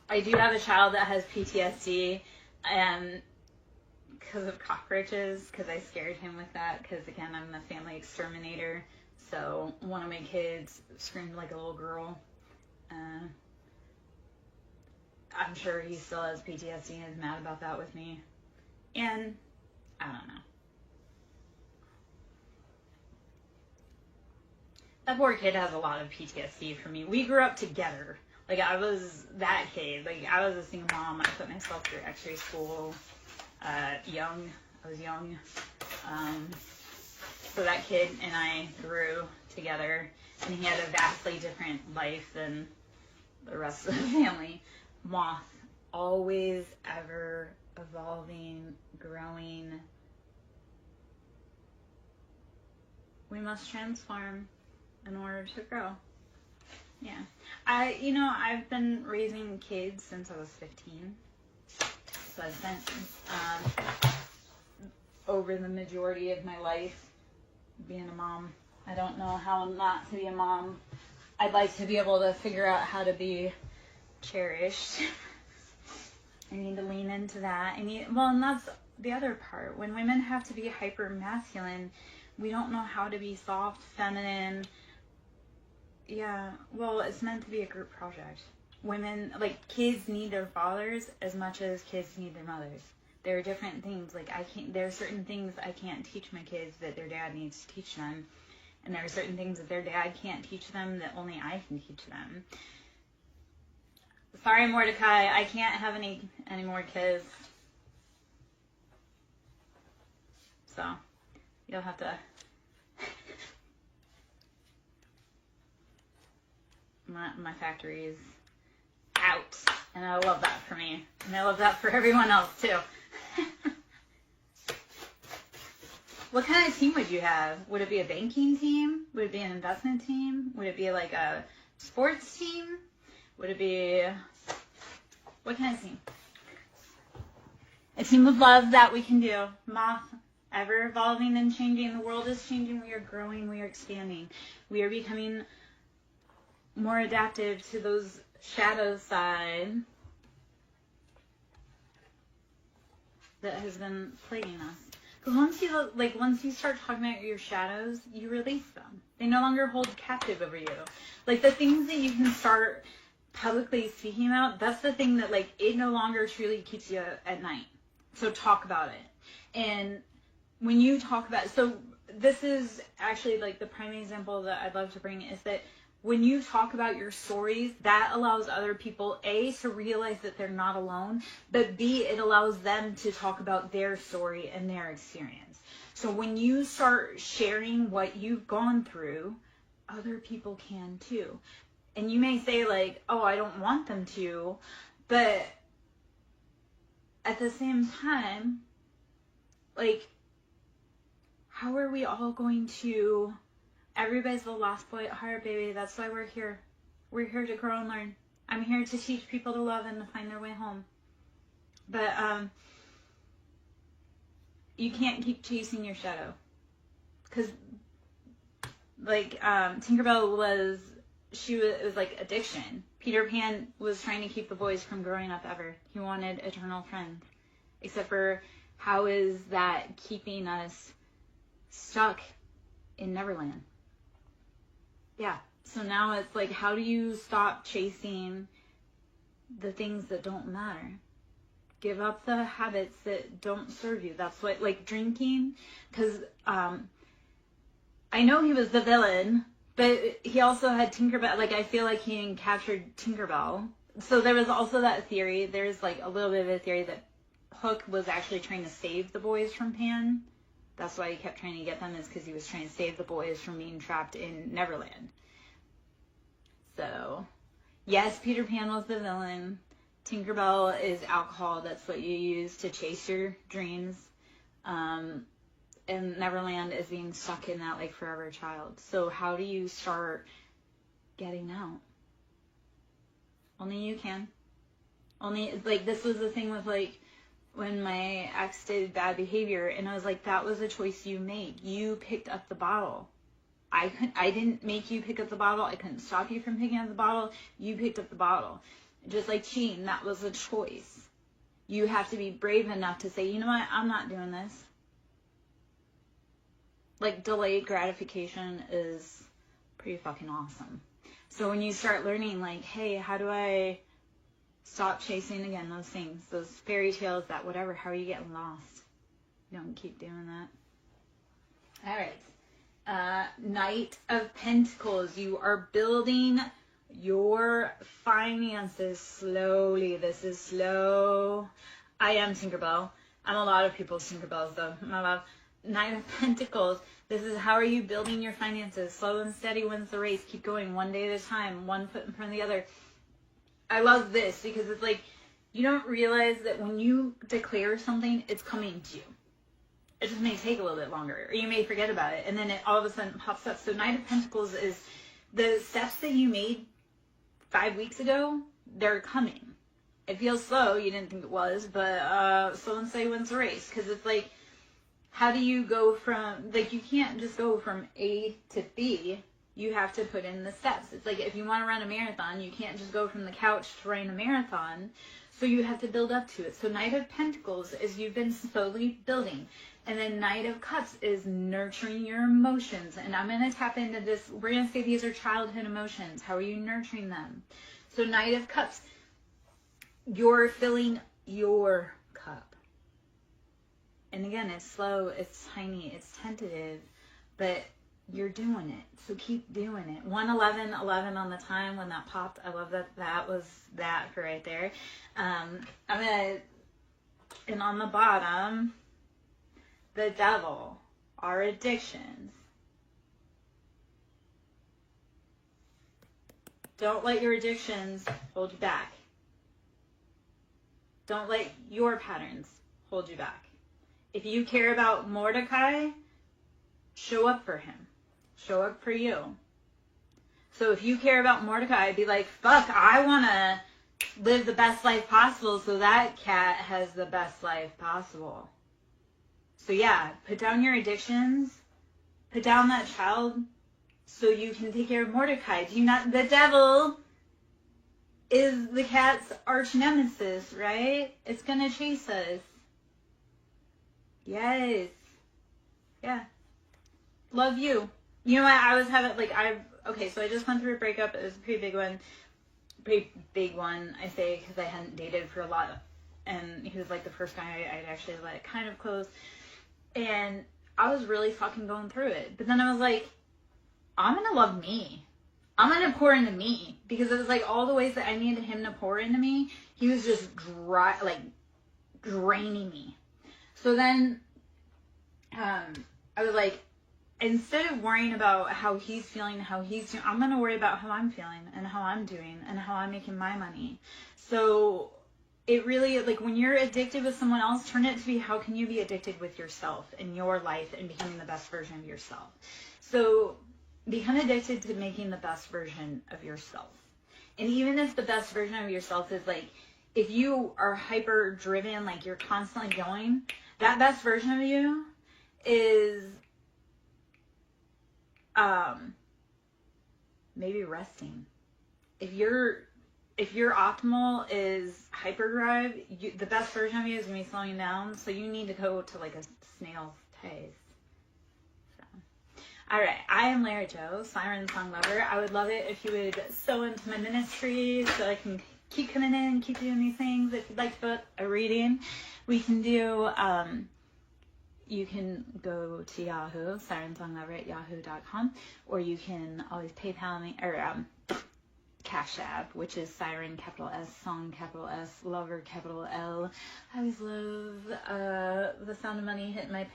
I do have a child that has PTSD, and because of cockroaches, because I scared him with that, because, again, I'm the family exterminator. So one of my kids screamed like a little girl. I'm sure he still has PTSD and is mad about that with me. And I don't know. That poor kid has a lot of PTSD from me. We grew up together. Like, I was that kid. Like, I was a single mom. I put myself through x-ray school young. I was young. So that kid and I grew together, and he had a vastly different life than the rest of the family. moth, always ever evolving, growing. We must transform in order to grow. Yeah. I've been raising kids since I was 15. So I spent over the majority of my life being a mom. I don't know how not to be a mom. I'd like to be able to figure out how to be cherished. I need to lean into that. And that's the other part. When women have to be hyper masculine, we don't know how to be soft, feminine. Yeah, well, it's meant to be a group project. Women, like, kids need their fathers as much as kids need their mothers. There are different things. Like, there are certain things I can't teach my kids that their dad needs to teach them. And there are certain things that their dad can't teach them that only I can teach them. Sorry, Mordecai, I can't have any more kids. So, you'll have to... My factory is out. And I love that for me. And I love that for everyone else, too. What kind of team would you have? Would it be a banking team? Would it be an investment team? Would it be like a sports team? Would it be... What kind of team? A team of love that we can do. Moth, ever evolving and changing. The world is changing. We are growing. We are expanding. We are becoming more adaptive to those shadow side that has been plaguing us. Because once you start talking about your shadows, you release them. They no longer hold captive over you. Like, the things that you can start publicly speaking about, that's the thing that, like, it no longer truly keeps you at night. So talk about it. And when you talk about, so this is actually, like, the prime example that I'd love to bring is that when you talk about your stories, that allows other people, A, to realize that they're not alone, but B, it allows them to talk about their story and their experience. So when you start sharing what you've gone through, other people can too. And you may say, like, oh, I don't want them to, but at the same time, like, how are we all going to... Everybody's the last boy at heart, baby. That's why we're here. We're here to grow and learn. I'm here to teach people to love and to find their way home. But you can't keep chasing your shadow. Because, like, Tinkerbell was like addiction. Peter Pan was trying to keep the boys from growing up ever. He wanted eternal friends. Except for, how is that keeping us stuck in Neverland? Yeah, so now it's like, how do you stop chasing the things that don't matter? Give up the habits that don't serve you. That's what, like, drinking, because I know he was the villain, but he also had Tinkerbell. Like, I feel like he captured Tinkerbell. So there was also that theory. There's, like, a little bit of a theory that Hook was actually trying to save the boys from Pan. That's why he kept trying to get them, is because he was trying to save the boys from being trapped in Neverland. So, yes, Peter Pan was the villain. Tinkerbell is alcohol. That's what you use to chase your dreams. And Neverland is being stuck in that, like, forever child. So how do you start getting out? Only you can. Only, like, this was the thing with, like, when my ex did bad behavior, and I was like, that was a choice you made. You picked up the bottle. I didn't make you pick up the bottle. I couldn't stop you from picking up the bottle. You picked up the bottle. Just like cheating, that was a choice. You have to be brave enough to say, you know what, I'm not doing this. Like, delayed gratification is pretty fucking awesome. So when you start learning, like, hey, how do I stop chasing, again, those things, those fairy tales, that whatever, how are you getting lost? Don't keep doing that. All right. Knight of Pentacles. You are building your finances slowly. This is slow. I am Tinkerbell. I'm a lot of people's Tinkerbells, though. My love. Knight of Pentacles. This is, how are you building your finances? Slow and steady wins the race. Keep going one day at a time, one foot in front of the other. I love this because it's like, you don't realize that when you declare something, it's coming to you. It just may take a little bit longer, or you may forget about it, and then it all of a sudden pops up. So Knight of Pentacles is the steps that you made 5 weeks ago, they're coming. It feels slow, you didn't think it was, but slow and steady wins the race. Because it's like, how do you go from, like, you can't just go from A to B. You have to put in the steps. It's like, if you want to run a marathon, you can't just go from the couch to run a marathon. So you have to build up to it. So Knight of Pentacles is you've been slowly building. And then Knight of Cups is nurturing your emotions. And I'm going to tap into this. We're going to say these are childhood emotions. How are you nurturing them? So Knight of Cups, you're filling your cup. And again, it's slow, it's tiny, it's tentative, but you're doing it. So keep doing it. 111 on the time when that popped. I love that. That was that for right there. I'm going to, and on the bottom, the devil, our addictions. Don't let your addictions hold you back. Don't let your patterns hold you back. If you care about Mordecai, show up for him. Show up for you. So if you care about Mordecai, be like, fuck, I want to live the best life possible so that cat has the best life possible. So yeah, put down your addictions. Put down that child so you can take care of Mordecai. The devil is the cat's arch nemesis, right? It's going to chase us. Yes. Yeah. Love you. You know what? I was having, okay, so I just went through a breakup. It was a pretty big one, I say, because I hadn't dated for a lot. And he was like the first guy I'd actually let kind of close. And I was really fucking going through it. But then I was like, I'm going to love me. I'm going to pour into me. Because it was like all the ways that I needed him to pour into me, he was just draining me. So then I was like, instead of worrying about how he's feeling, how he's doing, I'm going to worry about how I'm feeling and how I'm doing and how I'm making my money. So it really, like, when you're addicted with someone else, turn it to be, how can you be addicted with yourself in your life and becoming the best version of yourself? So become addicted to making the best version of yourself. And even if the best version of yourself is like, if you are hyper driven, like you're constantly going, that best version of you is maybe resting. If your optimal is hyperdrive, the best version of you is going to be slowing down, so you need to go to like a snail's pace. So, all right, I am Lara Jo, SirenSong lover. I would love it if you would sow into my ministry so I can keep coming in, keep doing these things. If you'd like to book a reading, we can do, you can go to Yahoo, SirenSongLover@yahoo.com, or you can always PayPal me, or Cash App, which is Siren, capital S, Song, capital S, Lover, capital L. I always love the sound of money hitting my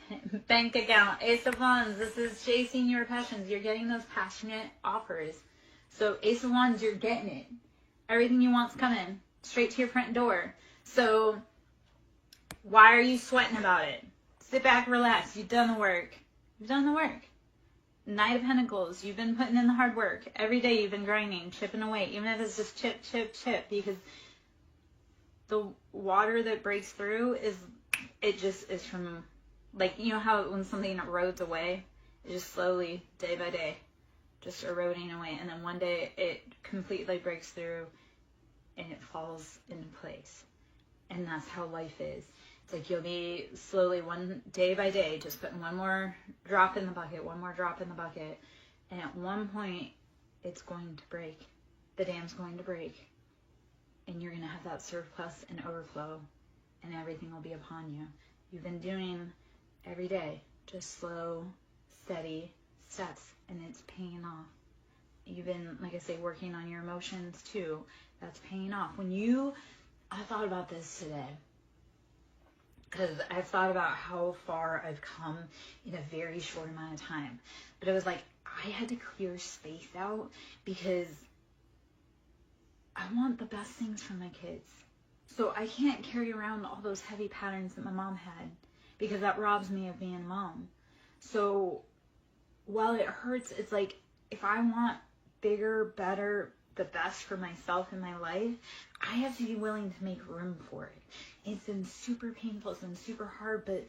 bank account. Ace of Wands, this is chasing your passions. You're getting those passionate offers. So Ace of Wands, you're getting it. Everything you want's coming straight to your front door. So why are you sweating about it? Sit back, relax. You've done the work. You've done the work. Knight of Pentacles, you've been putting in the hard work. Every day you've been grinding, chipping away, even if it's just chip, chip, chip, because the water that breaks through is from, like, you know how when something erodes away, it just slowly, day by day, just eroding away, and then one day it completely breaks through and it falls into place. And that's how life is. It's like you'll be slowly, one day by day, just putting one more drop in the bucket, one more drop in the bucket. And at one point, it's going to break. The dam's going to break. And you're going to have that surplus and overflow. And everything will be upon you. You've been doing every day, just slow, steady steps. And it's paying off. You've been, like I say, working on your emotions too. That's paying off. I thought about this today. Because I've thought about how far I've come in a very short amount of time. But it was like, I had to clear space out because I want the best things for my kids. So I can't carry around all those heavy patterns that my mom had, because that robs me of being a mom. So while it hurts, it's like, if I want bigger, better, the best for myself in my life, I have to be willing to make room for it. It's been super painful, it's been super hard, but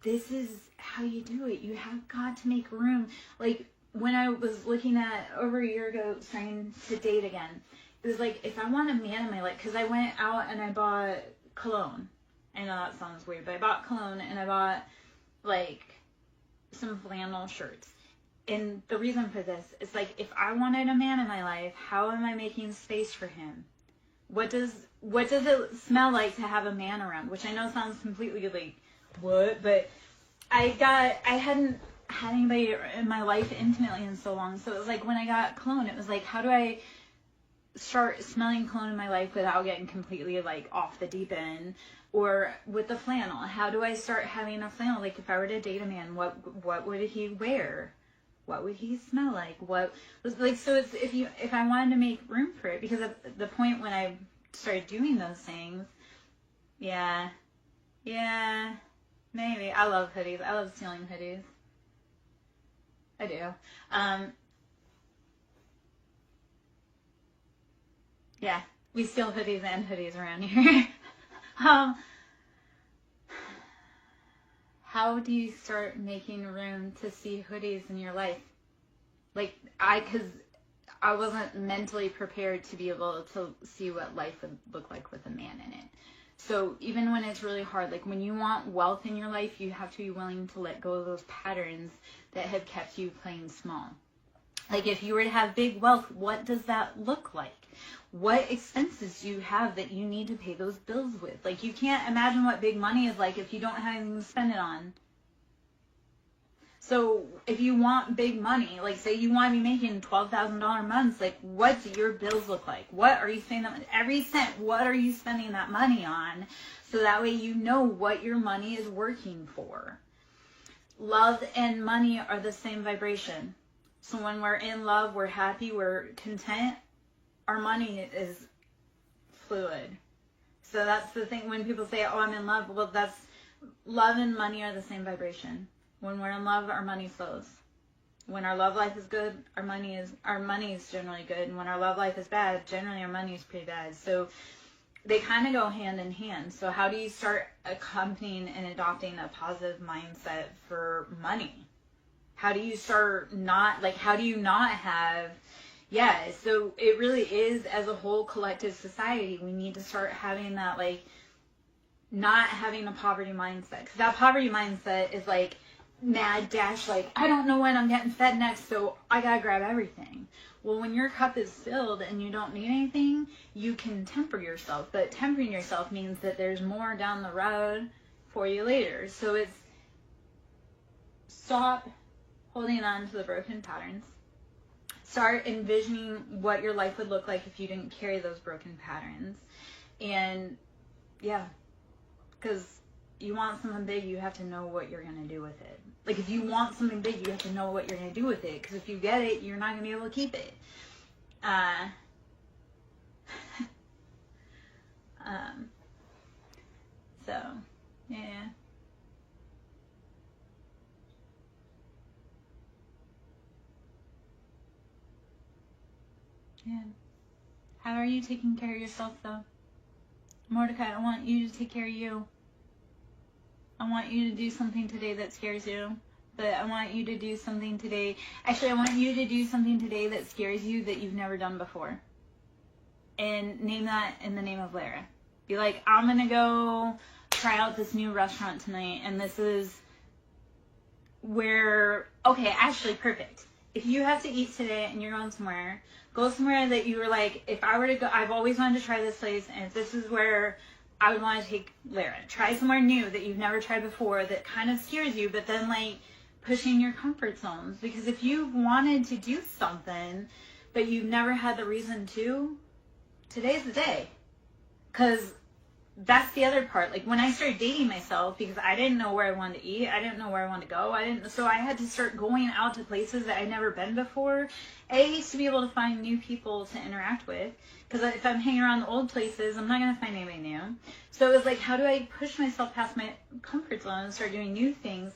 this is how you do it. You have got to make room. Like, when I was looking at, over a year ago, trying to date again, it was like, if I want a man in my life, because I went out and I bought cologne. I know that sounds weird, but I bought cologne and I bought, like, some flannel shirts. And the reason for this is, like, if I wanted a man in my life, how am I making space for him? What does it smell like to have a man around? Which I know sounds completely like, what? But I hadn't had anybody in my life intimately in so long. So it was like, when I got cologne, it was like, how do I start smelling cologne in my life without getting completely, like, off the deep end? Or with the flannel, how do I start having a flannel? Like, if I were to date a man, what would he wear? What would he smell like? What was like? So it's, if I wanted to make room for it, because at the point when I started doing those things, yeah, maybe. I love hoodies. I love stealing hoodies. I do. Yeah, we steal hoodies and hoodies around here. How do you start making room to see hoodies in your life? Like, because I wasn't mentally prepared to be able to see what life would look like with a man in it. So even when it's really hard, like, when you want wealth in your life, you have to be willing to let go of those patterns that have kept you playing small. Like, if you were to have big wealth, what does that look like? What expenses do you have that you need to pay those bills with? Like, you can't imagine what big money is like if you don't have anything to spend it on. So if you want big money, like, say you want to be making $12,000 months, like, what do your bills look like? What are you spending every cent? What are you spending that money on? So that way you know what your money is working for. Love and money are the same vibration. So when we're in love, we're happy, we're content, our money is fluid. So that's the thing when people say, oh, I'm in love. Well, that's, love and money are the same vibration. When we're in love, our money flows. When our love life is good, our money is generally good. And when our love life is bad, generally our money is pretty bad. So they kind of go hand in hand. So how do you start accompanying and adopting a positive mindset for money? How do you start how do you not have, so it really is, as a whole collective society, we need to start having that, like, not having a poverty mindset. Because that poverty mindset is like mad dash, like, I don't know when I'm getting fed next, so I gotta grab everything. Well, when your cup is filled and you don't need anything, you can temper yourself. But tempering yourself means that there's more down the road for you later. So it's stop holding on to the broken patterns. Start envisioning what your life would look like if you didn't carry those broken patterns. And because you want something big, you have to know what you're going to do with it. Like, if you want something big, you have to know what you're going to do with it. Because if you get it, you're not going to be able to keep it. So, yeah. Yeah. How are you taking care of yourself, though? Mordecai, I want you to take care of you. I want you to do something today that scares you. But I want you to do something today. Actually, I want you to do something today that scares you that you've never done before. And name that in the name of Lara. Be like, I'm going to go try out this new restaurant tonight. And this is where, okay, actually, perfect. If you have to eat today and you're going somewhere, go somewhere that you were like, if I were to go, I've always wanted to try this place, and if this is where I would want to take Lara. Try somewhere new that you've never tried before that kind of scares you, but then, like, pushing your comfort zones. Because if you've wanted to do something, but you've never had the reason to, today's the day. Because that's the other part. Like when I started dating myself, because I didn't know where I wanted to eat, I didn't know where I wanted to go, so I had to start going out to places that I'd never been before. To be able to find new people to interact with, because if I'm hanging around the old places, I'm not going to find anybody new. So it was like, how do I push myself past my comfort zone and start doing new things?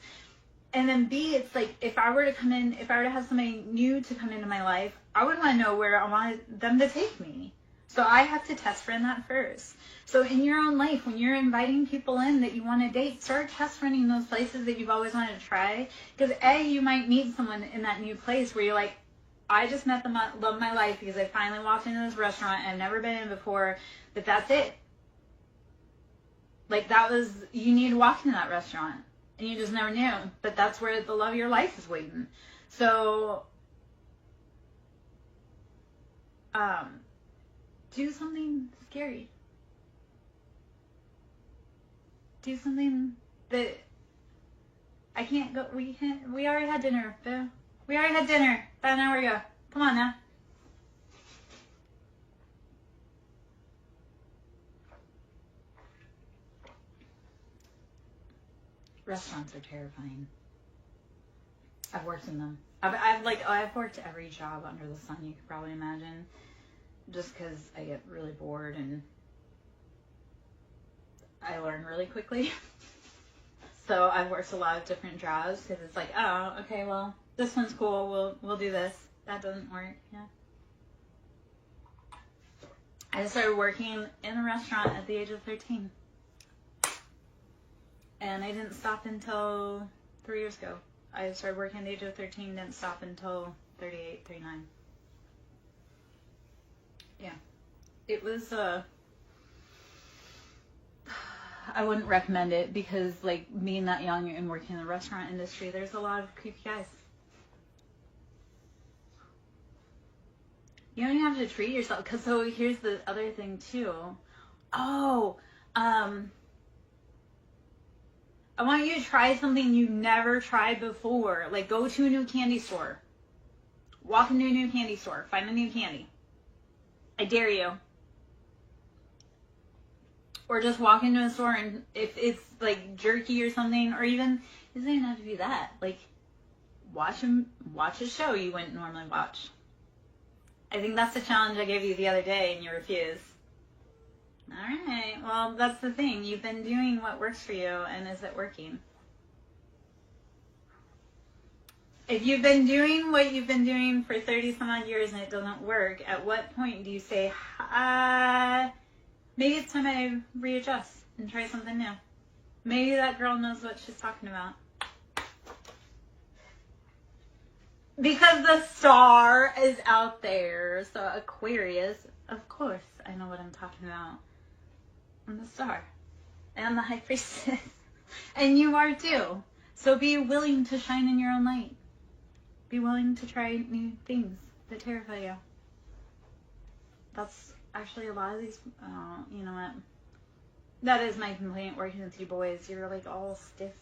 And then B, it's like, if I were to have somebody new to come into my life, I would want to know where I wanted them to take me. So I have to test run that first. So in your own life, when you're inviting people in that you want to date, start test running those places that you've always wanted to try. Because you might meet someone in that new place where you're like, I just met the love of my life because I finally walked into this restaurant I've never been in before, but that's it. Like you need to walk into that restaurant and you just never knew, but that's where the love of your life is waiting. So, do something scary. Do something that I can't go. We already had dinner, Boo. We already had dinner about an hour ago. Come on now. Restaurants are terrifying. I've worked in them. I've worked every job under the sun you could probably imagine. Just because I get really bored and I learn really quickly. So I've worked a lot of different jobs because it's like, oh, okay, well, this one's cool. We'll do this. That doesn't work. Yeah. I started working in a restaurant at the age of 13. And I didn't stop until 3 years ago. I started working at the age of 13, didn't stop until 38, 39. Yeah. It was, I wouldn't recommend it because, like, being that young and working in the restaurant industry, there's a lot of creepy guys. You don't even have to treat yourself. So here's the other thing, too. Oh, I want you to try something you've never tried before. Like, go to a new candy store. Walk into a new candy store. Find a new candy. I dare you. Or just walk into a store and if it's like jerky or something, or even, it doesn't even have to be that. Like, watch a show you wouldn't normally watch. I think that's the challenge I gave you the other day and you refused. Alright, well, that's the thing. You've been doing what works for you, and is it working? If you've been doing what you've been doing for 30 some odd years and it doesn't work, at what point do you say, maybe it's time I readjust and try something new? Maybe that girl knows what she's talking about. Because the star is out there. So Aquarius, of course, I know what I'm talking about. I'm the star. And I'm the high priestess. And you are too. So be willing to shine in your own light. Be willing to try new things that terrify you. That's actually a lot of these, you know what? That is my complaint working with you boys. You're like all stiff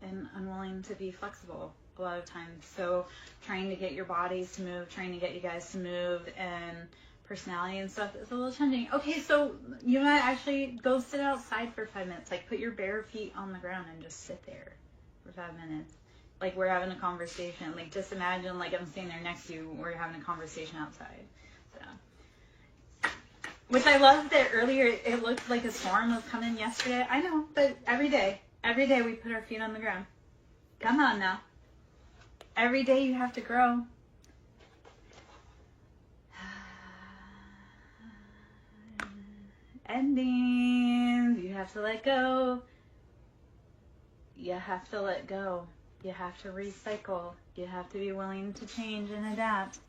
and unwilling to be flexible a lot of times. So trying to get your bodies to move, trying to get you guys to move, and personality and stuff is a little challenging. Okay, so you might actually go sit outside for 5 minutes. Like, put your bare feet on the ground and just sit there for 5 minutes. Like, we're having a conversation. Like, just imagine, like, I'm standing there next to you. We're having a conversation outside. So, which I love that earlier it looked like a storm was coming yesterday. I know, but every day we put our feet on the ground. Come on now. Every day you have to grow. Endings. You have to let go. You have to let go. You have to recycle. You have to be willing to change and adapt.